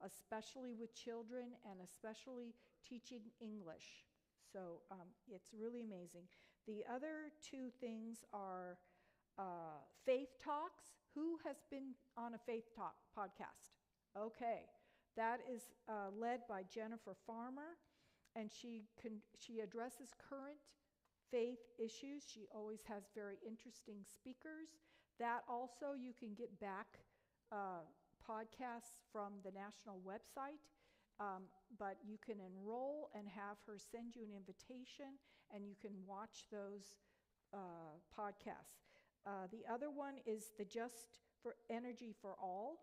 especially with children and especially teaching English. So it's really amazing. The other two things are Faith Talks. Who has been on a Faith Talk podcast? Okay. That is led by Jennifer Farmer, and she addresses current faith issues. She always has very interesting speakers. That also, you can get back podcasts from the national website, but you can enroll and have her send you an invitation, and you can watch those podcasts. The other one is the Just for Energy for All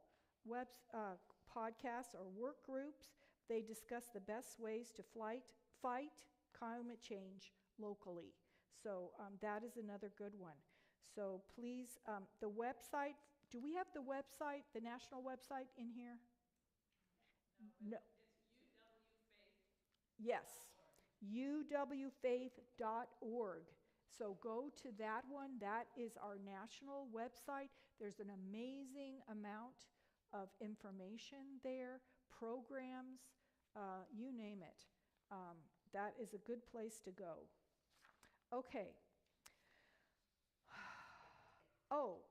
podcasts or work groups. They discuss the best ways to fight climate change locally. So that is another good one. So please, the website, do we have the website, the national website in here? No. Yes, uwfaith.org. So go to that one. That is our national website. There's an amazing amount of information there, programs, you name it. That is a good place to go. Okay. Oh,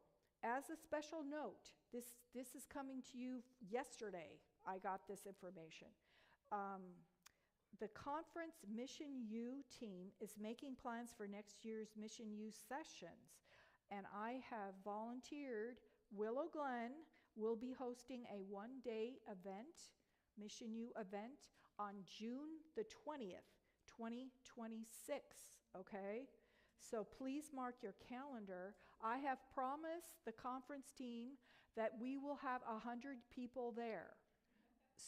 as a special note, this is coming to you yesterday. I got this information. The conference Mission U team is making plans for next year's Mission U sessions, and I have volunteered. Willow Glen will be hosting a one-day event, Mission U event, on June the 20th, 2026, okay? So please mark your calendar. I have promised the conference team that we will have 100 people there.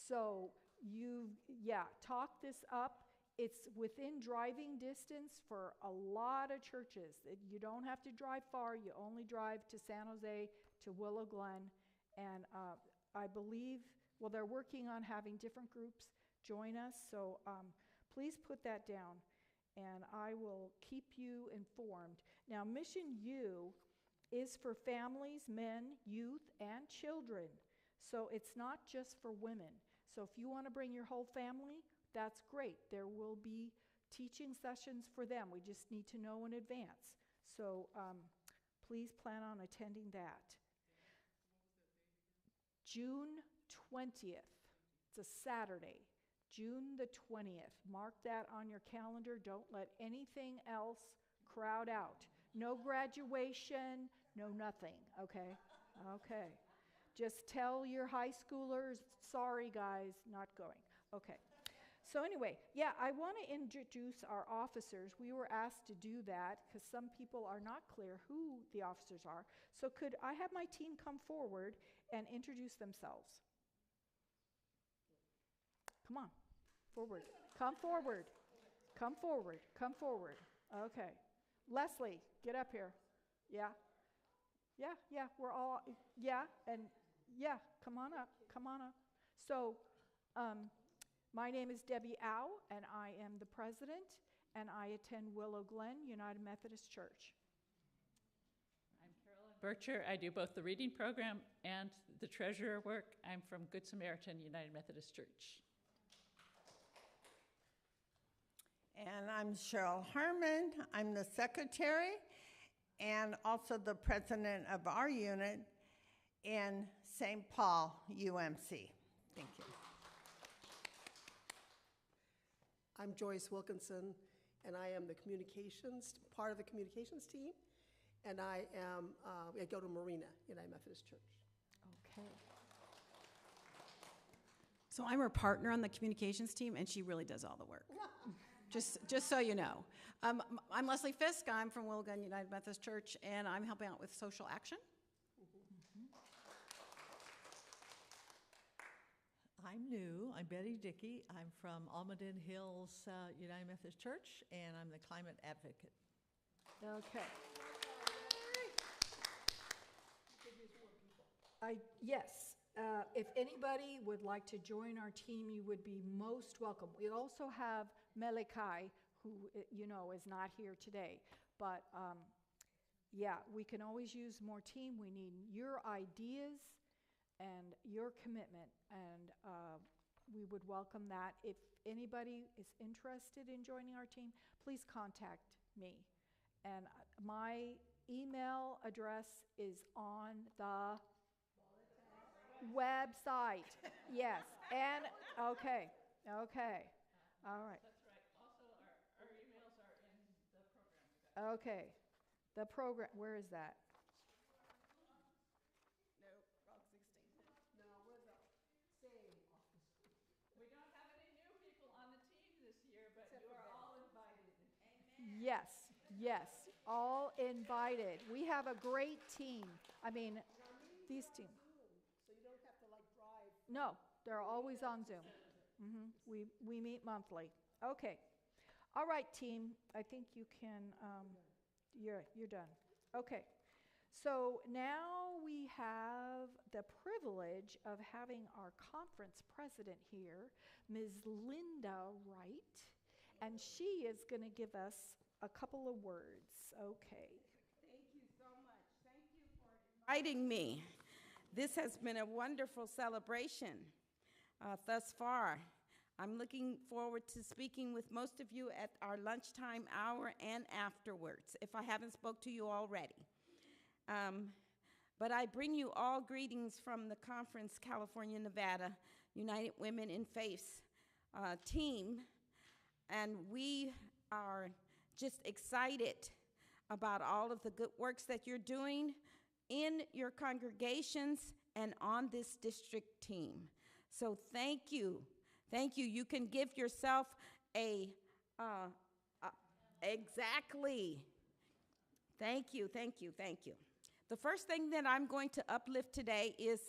So talk this up. It's within driving distance for a lot of churches. You don't have to drive far. You only drive to San Jose, to Willow Glen. And I believe, well, they're working on having different groups join us. So please put that down, and I will keep you informed. Now, Mission U is for families, men, youth, and children. So it's not just for women. So if you want to bring your whole family, that's great. There will be teaching sessions for them. We just need to know in advance. So please plan on attending that. June 20th. It's a Saturday. June the 20th. Mark that on your calendar. Don't let anything else crowd out. No graduation, no nothing, okay? Okay. Just tell your high schoolers, sorry guys, not going. Okay. So anyway, I want to introduce our officers. We were asked to do that because some people are not clear who the officers are. So could I have my team come forward and introduce themselves? Come on, forward. Come forward. Come forward. Come forward. Okay. Leslie, get up here. Yeah. We're all, come on up. Come on up. So, my name is Debbie Au, and I am the president, and I attend Willow Glen United Methodist Church. I'm Carolyn Bircher. I do both the reading program and the treasurer work. I'm from Good Samaritan United Methodist Church. And I'm Cheryl Harmon. I'm the secretary and also the president of our unit in St. Paul, UMC. Thank you. I'm Joyce Wilkinson, and I am the part of the communications team, and I go to Marina United Methodist Church. Okay. So I'm her partner on the communications team, and she really does all the work. Just so you know. I'm Leslie Fisk. I'm from Willow Glen United Methodist Church, and I'm helping out with social action. I'm new. I'm Betty Dickey. I'm from Almaden Hills United Methodist Church, and I'm the climate advocate. Okay. Yes. If anybody would like to join our team, you would be most welcome. We also have Melekai, who, is not here today. But, we can always use more team. We need your ideas and your commitment, and we would welcome that. If anybody is interested in joining our team, please contact me. And my email address is on the website. Yes, and, okay, okay, all right. That's right. Also, our emails are in the program we got. Okay, the program, where is that? We don't have any new people on the team this year, but you are all invited. Yes, yes, all invited. We have a great team. I mean, these teams. So you don't have to like drive. No, they're always on Zoom. We meet monthly. Okay. All right, team. I think you can, you're done. Okay. So now we have the privilege of having our conference president here, Ms. Linda Wright, and she is going to give us a couple of words. Okay. Thank you so much. Thank you for inviting me. This has been a wonderful celebration thus far. I'm looking forward to speaking with most of you at our lunchtime hour and afterwards, if I haven't spoke to you already. But I bring you all greetings from the Conference California, Nevada, United Women in Faith team, and we are just excited about all of the good works that you're doing in your congregations and on this district team. So thank you. Thank you. You can give yourself exactly. Thank you, thank you, thank you. The first thing that I'm going to uplift today is,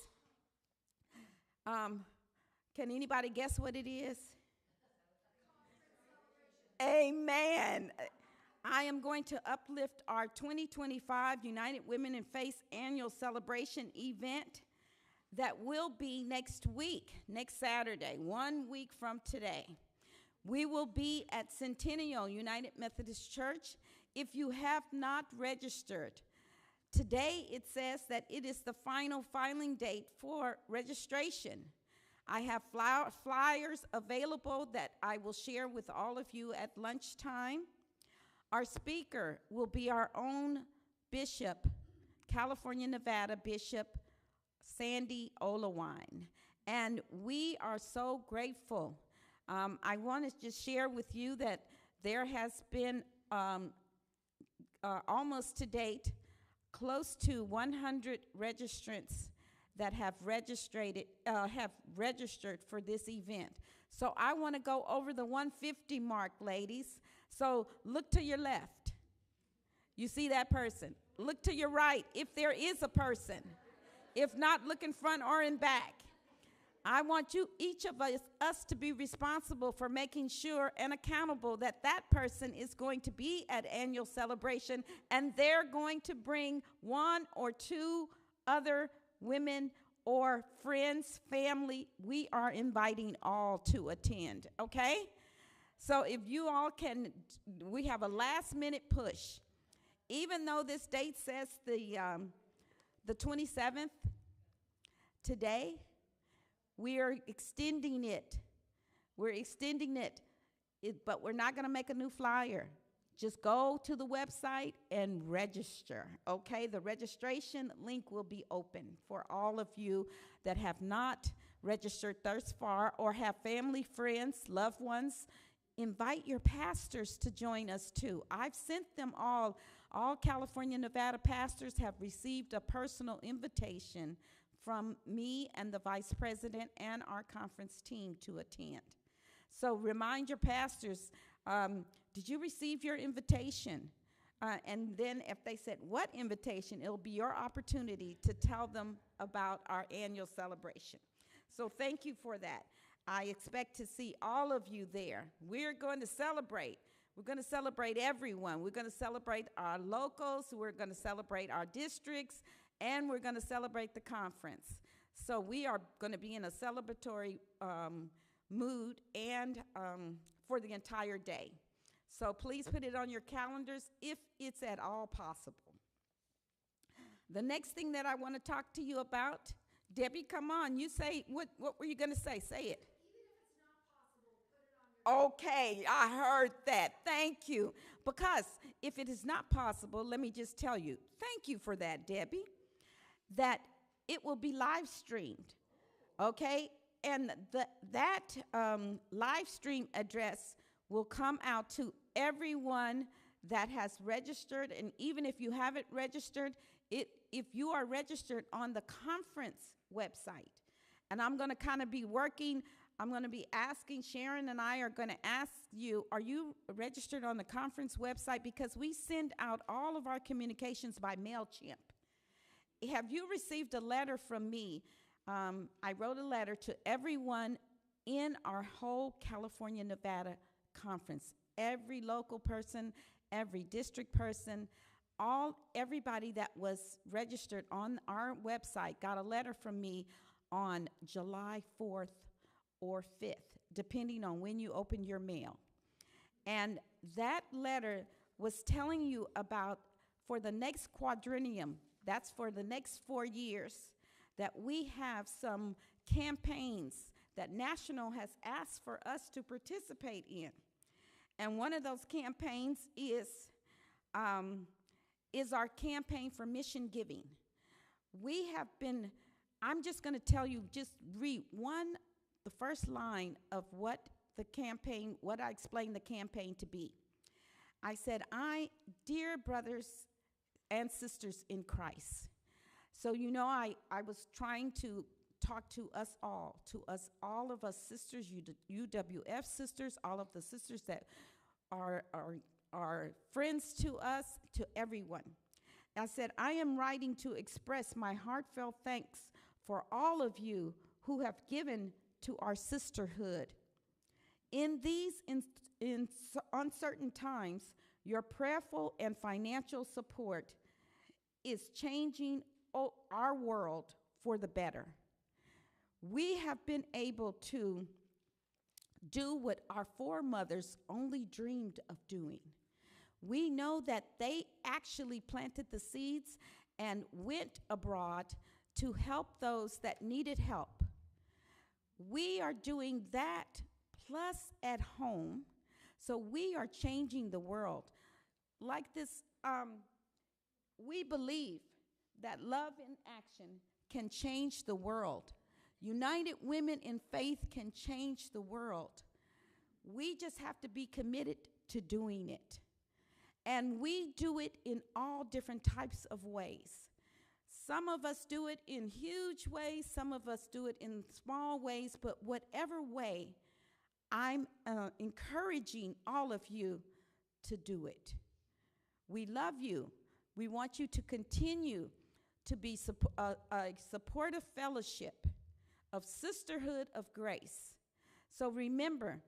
can anybody guess what it is? Amen. I am going to uplift our 2025 United Women in Faith Annual Celebration event that will be next week, next Saturday, 1 week from today. We will be at Centennial United Methodist Church. If you have not registered, today it says that it is the final filing date for registration. I have flyers available that I will share with all of you at lunchtime. Our speaker will be our own Bishop, California, Nevada Bishop Sandy Olawine. And we are so grateful. I want to just share with you that there has been almost to date close to 100 registrants that have registered for this event. So I want to go over the 150 mark, ladies. So look to your left. You see that person. Look to your right if there is a person. If not, look in front or in back. I want you, each of us to be responsible for making sure and accountable that that person is going to be at annual celebration, and they're going to bring one or two other women or friends, family. We are inviting all to attend, okay? So if you all can, we have a last minute push. Even though this date says the 27th, today, we are extending it. We're extending it, but we're not going to make a new flyer. Just go to the website and register, okay? The registration link will be open for all of you that have not registered thus far or have family, friends, loved ones. Invite your pastors to join us too. I've sent them all. All California, Nevada pastors have received a personal invitation from me and the vice president and our conference team to attend. So remind your pastors, did you receive your invitation? And then if they said, what invitation? It'll be your opportunity to tell them about our annual celebration. So thank you for that. I expect to see all of you there. We're going to celebrate. We're going to celebrate everyone. We're going to celebrate our locals. We're going to celebrate our districts. And we're going to celebrate the conference. So we are going to be in a celebratory mood and for the entire day. So please put it on your calendars if it's at all possible. The next thing that I want to talk to you about, Debbie, come on. You say, what were you going to say? Say it. Even if it's not possible, put it on your Okay, I heard that. Thank you. Because if it is not possible, let me just tell you, thank you for that, Debbie, that it will be live streamed, okay? And that live stream address will come out to everyone that has registered, and even if you haven't registered, if you are registered on the conference website, and I'm going to kind of be working, I'm going to be asking, Sharon and I are going to ask you, are you registered on the conference website? Because we send out all of our communications by MailChimp. Have you received a letter from me? I wrote a letter to everyone in our whole California, Nevada conference. Every local person, every district person, everybody that was registered on our website got a letter from me on July 4th or 5th, depending on when you open your mail. And that letter was telling you about, for the next quadrennium, that's for the next 4 years, that we have some campaigns that National has asked for us to participate in. And one of those campaigns is our campaign for mission giving. We have been, I'm just going to tell you, just read the first line of what I explained the campaign to be. I said, dear brothers and sisters in Christ. So, you know, I was trying to talk to us all of us sisters, UWF sisters, all of the sisters that are friends to us, to everyone. I said, I am writing to express my heartfelt thanks for all of you who have given to our sisterhood. In these uncertain times, your prayerful and financial support is changing our world for the better. We have been able to do what our foremothers only dreamed of doing. We know that they actually planted the seeds and went abroad to help those that needed help. We are doing that plus at home, so we are changing the world. Like this, we believe that love in action can change the world. United Women in Faith can change the world. We just have to be committed to doing it. And we do it in all different types of ways. Some of us do it in huge ways, some of us do it in small ways, but whatever way, I'm encouraging all of you to do it. We love you. We want you to continue to be a supportive fellowship of Sisterhood of Grace. So remember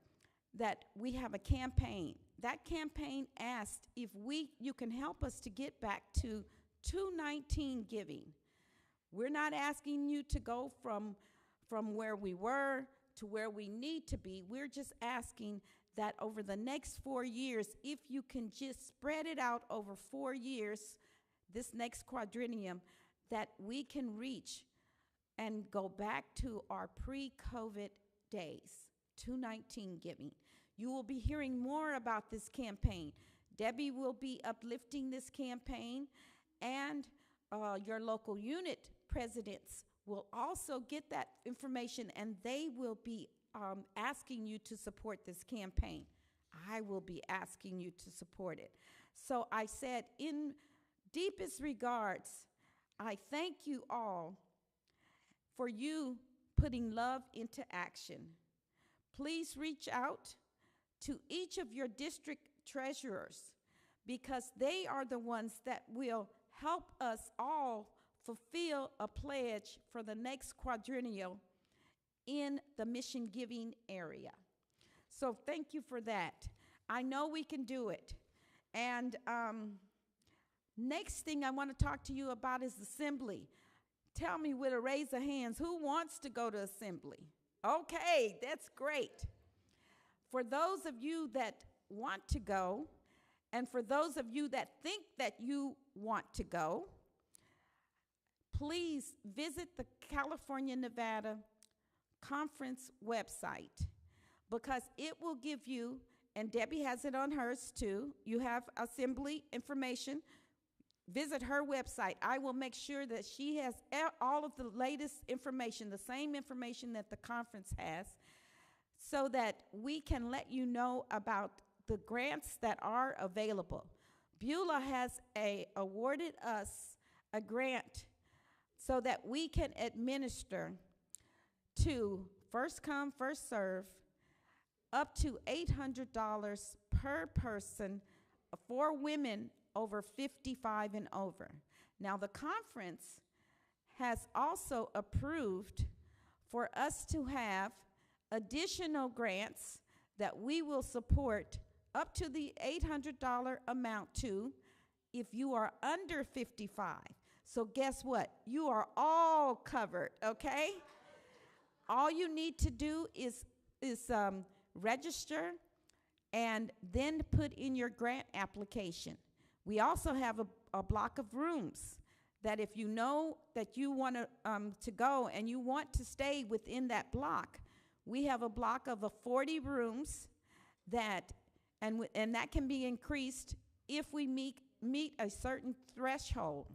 that we have a campaign. That campaign asked if you can help us to get back to 219 giving. We're not asking you to go from where we were to where we need to be. We're just asking that over the next 4 years, if you can just spread it out over 4 years, this next quadrennium, that we can reach and go back to our pre-COVID days, 219 giving. You will be hearing more about this campaign. Debbie will be uplifting this campaign, and your local unit presidents will also get that information, and they will be asking you to support this campaign. I will be asking you to support it. So I said, in deepest regards, I thank you all for you putting love into action. Please reach out to each of your district treasurers, because they are the ones that will help us all fulfill a pledge for the next quadrennial in the mission giving area. So thank you for that. I know we can do it. And next thing I want to talk to you about is assembly. Tell me with a raise of hands, who wants to go to assembly? Okay, that's great. For those of you that want to go, and for those of you that think that you want to go, please visit the California, Nevada conference website. because it will give you, and Debbie has it on hers too. You have assembly information. Visit her website. I will make sure that she has all of the latest information, the same information that the conference has, so that we can let you know about the grants that are available. Beulah has awarded us a grant so that we can administer to first come, first serve, up to $800 per person for women over 55 and over. Now, the conference has also approved for us to have additional grants that we will support up to the $800 amount to if you are under 55. So guess what? You are all covered, okay? All you need to do is register and then put in your grant application. We also have a block of rooms that if you know that you want to go and you want to stay within that block, we have a block of 40 rooms that, and that can be increased if we meet a certain threshold.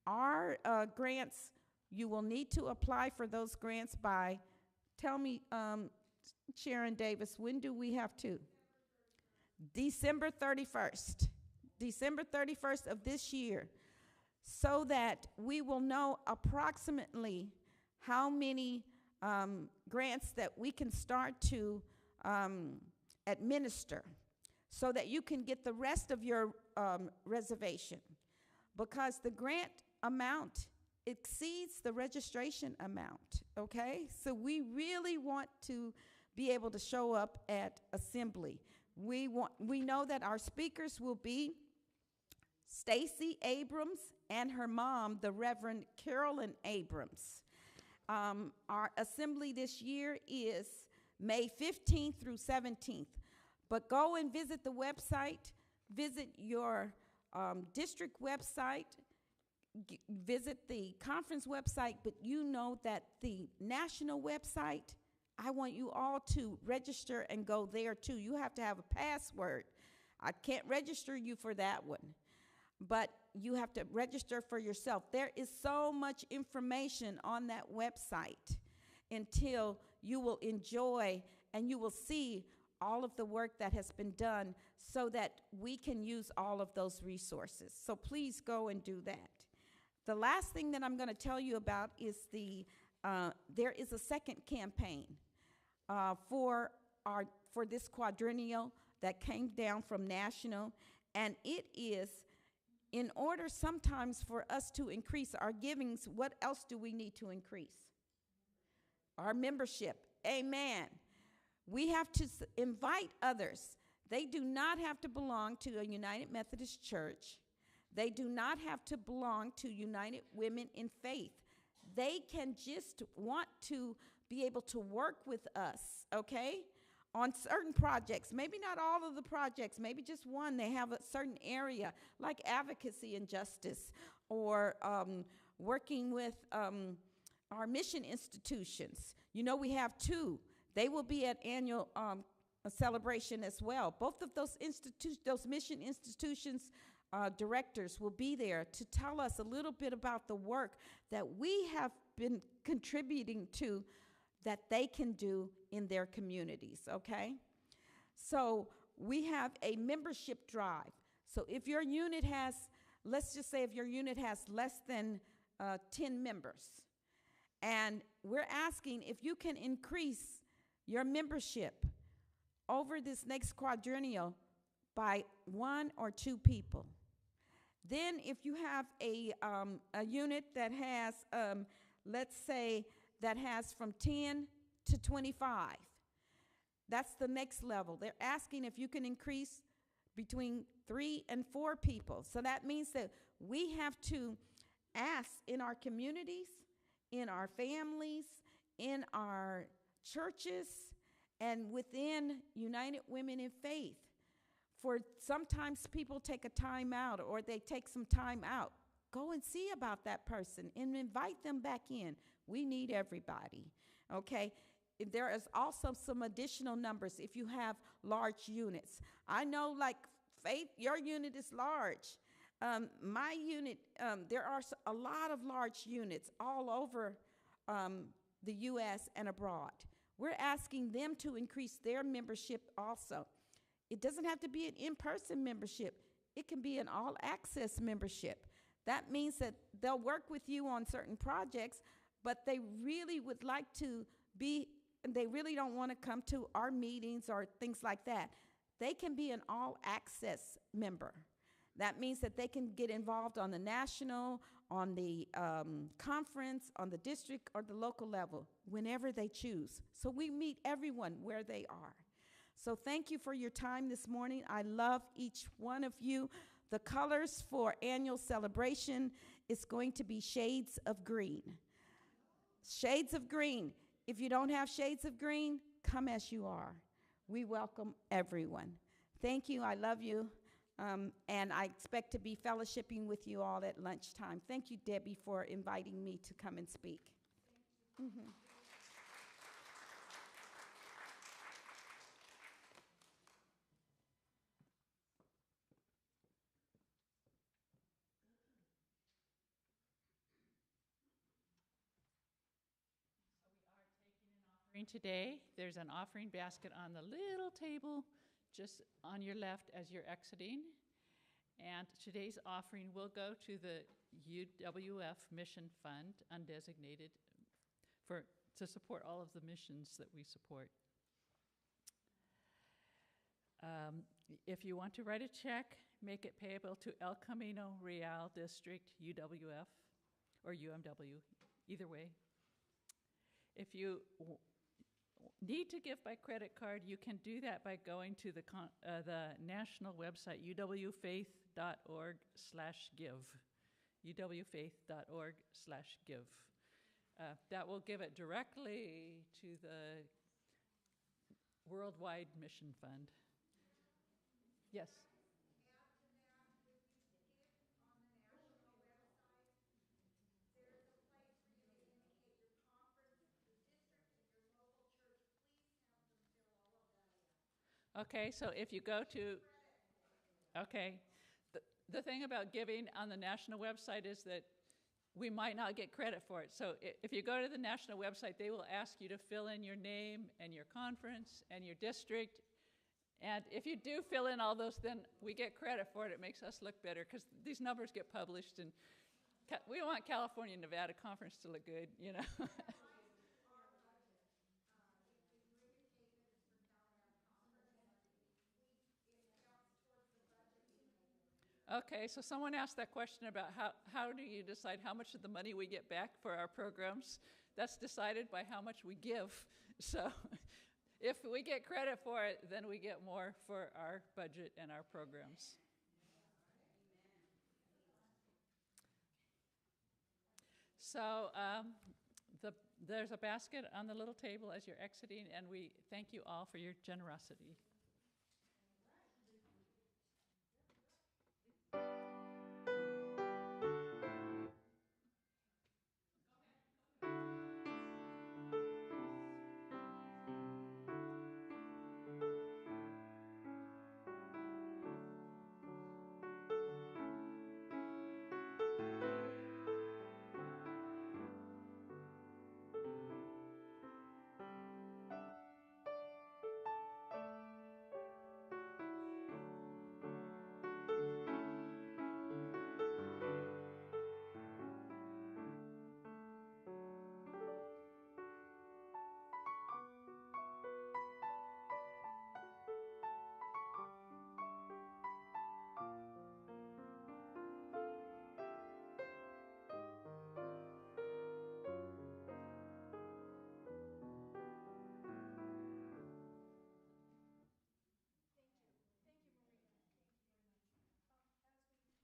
Our grants, you will need to apply for those grants by, tell me, Sharon Davis, when do we have to? December 31st. December 31st of this year, so that we will know approximately how many grants that we can start to administer, so that you can get the rest of your reservation, because the grant amount exceeds the registration amount, okay? So we really want to be able to show up at assembly. We know that our speakers will be Stacy Abrams and her mom, the Reverend Carolyn Abrams. Our assembly this year is May 15th through 17th. But go and visit the website, visit your district website, visit the conference website, but you know that the national website, I want you all to register and go there too. You have to have a password. I can't register you for that one, but you have to register for yourself. There is so much information on that website until you will enjoy and you will see all of the work that has been done so that we can use all of those resources. So please go and do that. The last thing that I'm going to tell you about is there is a second campaign for this quadrennial that came down from national, and it is in order sometimes for us to increase our givings. What else do we need to increase? Our membership. Amen. We have to invite others. They do not have to belong to a United Methodist Church. They do not have to belong to United Women in Faith. They can just want to be able to work with us, okay, on certain projects. Maybe not all of the projects, maybe just one. They have a certain area like advocacy and justice, or working with our mission institutions. You know, we have two. They will be at annual celebration as well. Both of those mission institutions directors will be there to tell us a little bit about the work that we have been contributing to that they can do in their communities, okay? So we have a membership drive. So if your unit has, let's just say if your unit has less than 10 members, and we're asking if you can increase your membership over this next quadrennial by 1 or 2 people. Then if you have a unit that has, let's say, that has from 10 to 25, that's the next level. They're asking if you can increase between 3 and 4 people. So that means that we have to ask in our communities, in our families, in our churches, and within United Women in Faith. For sometimes people take a time out, or they take some time out. Go and see about that person and invite them back in. We need everybody, okay? there is also some additional numbers if you have large units. I know, like Faith, your unit is large. My unit, there are a lot of large units all over the U.S. and abroad. We're asking them to increase their membership also. It doesn't have to be an in-person membership. It can be an all-access membership. That means that they'll work with you on certain projects, but they really would like to they really don't want to come to our meetings or things like that. They can be an all-access member. That means that they can get involved on the national, on the conference, on the district, or the local level, whenever they choose. So we meet everyone where they are. So thank you for your time this morning. I love each one of you. The colors for annual celebration is going to be shades of green. Shades of green. If you don't have shades of green, come as you are. We welcome everyone. Thank you. I love you. And I expect to be fellowshipping with you all at lunchtime. Thank you, Debbie, for inviting me to come and speak. Mm-hmm. Today, there's an offering basket on the little table just on your left as you're exiting. And today's offering will go to the UWF Mission Fund, undesignated, to support all of the missions that we support. If you want to write a check, make it payable to El Camino Real District, UWF, or UMW, either way. If you need to give by credit card, you can do that by going to the national website, uwfaith.org/give. uwfaith.org/give. That will give it directly to the Worldwide Mission Fund. Yes? Okay, so if you go to, okay, the thing about giving on the national website is that we might not get credit for it. So if you go to the national website, they will ask you to fill in your name and your conference and your district. And if you do fill in all those, then we get credit for it. It makes us look better because these numbers get published, and we want California and Nevada Conference to look good, you know. Okay, so someone asked that question about how do you decide how much of the money we get back for our programs? That's decided by how much we give. So if we get credit for it, then we get more for our budget and our programs. So there's a basket on the little table as you're exiting, and we thank you all for your generosity.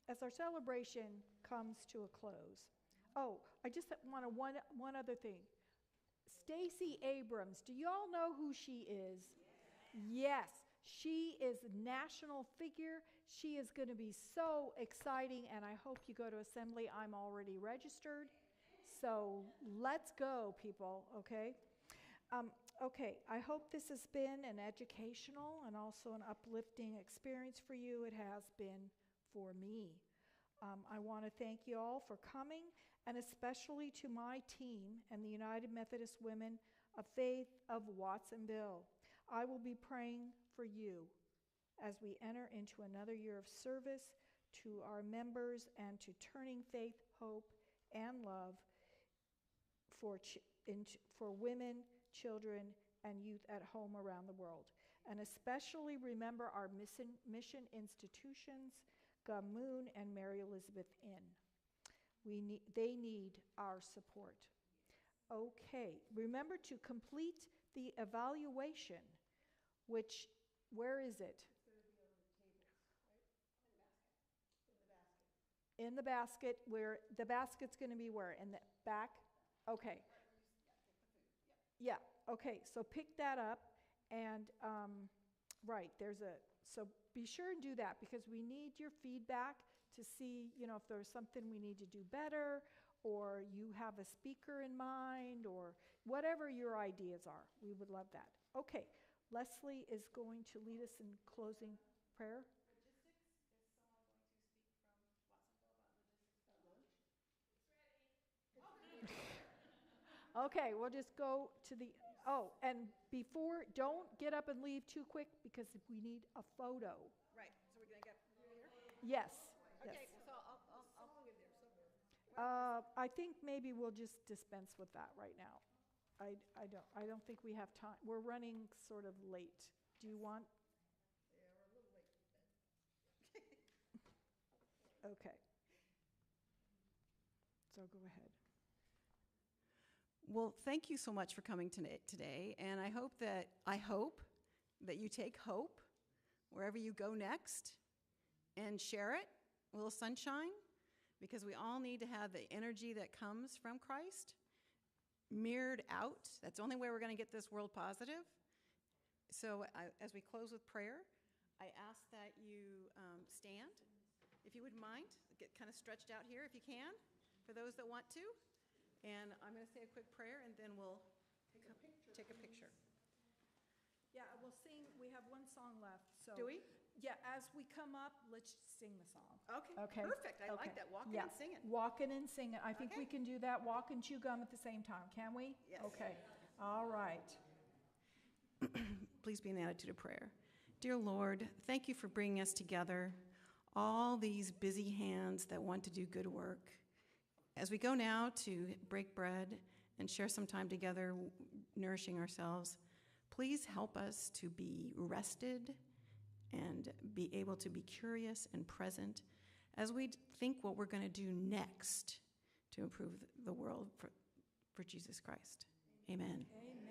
As our celebration comes to a close, I just want one other thing. Stacey Abrams, do you all know who she is? Yes, she is a national figure. She is going to be so exciting, and I hope you go to Assembly. I'm already registered, so let's go, people, okay? Okay, I hope this has been an educational and also an uplifting experience for you. It has been for me. I want to thank you all for coming, and especially to my team and the United Methodist Women of Faith of Watsonville. I will be praying for you as we enter into another year of service to our members and to turning faith, hope, and love for women, children, and youth at home around the world. And especially remember our mission institutions, Gamoon and Mary Elizabeth Inn. They need our support. Okay, remember to complete the evaluation, which, where is it? In the basket, where the basket's going to be where? In the back? Okay. Yeah, okay, so pick that up, and, right, so be sure and do that, because we need your feedback to see, if there's something we need to do better, or you have a speaker in mind, or whatever your ideas are. We would love that. Okay, Leslie is going to lead us in closing prayer. Okay, we'll just go to the, and don't get up and leave too quick, because we need a photo. Right, so we're going to get here? Yes. Okay, yes. so I'll I think maybe we'll just dispense with that right now. I don't think we have time. We're running sort of late. Do you want? Yeah, we're a little late. Okay. So go ahead. Well, thank you so much for coming today, and I hope that you take hope wherever you go next and share it, a little sunshine, because we all need to have the energy that comes from Christ mirrored out. That's the only way we're going to get this world positive. So as we close with prayer, I ask that you stand, if you wouldn't mind, get kind of stretched out here if you can, for those that want to. And I'm going to say a quick prayer, and then we'll take a picture. Yeah, we'll sing. We have one song left. So Do we? Yeah, as we come up, let's sing the song. Okay. Perfect. I like that. Walking and singing. Walking and singing. I think we Okay. can do that. Walk and chew gum at the same time. Can we? Yes. Okay. All right. Please be in the attitude of prayer. Dear Lord, thank you for bringing us together, all these busy hands that want to do good work. As we go now to break bread and share some time together, nourishing ourselves, please help us to be rested and be able to be curious and present as we think what we're going to do next to improve the world for Jesus Christ. Amen. Amen.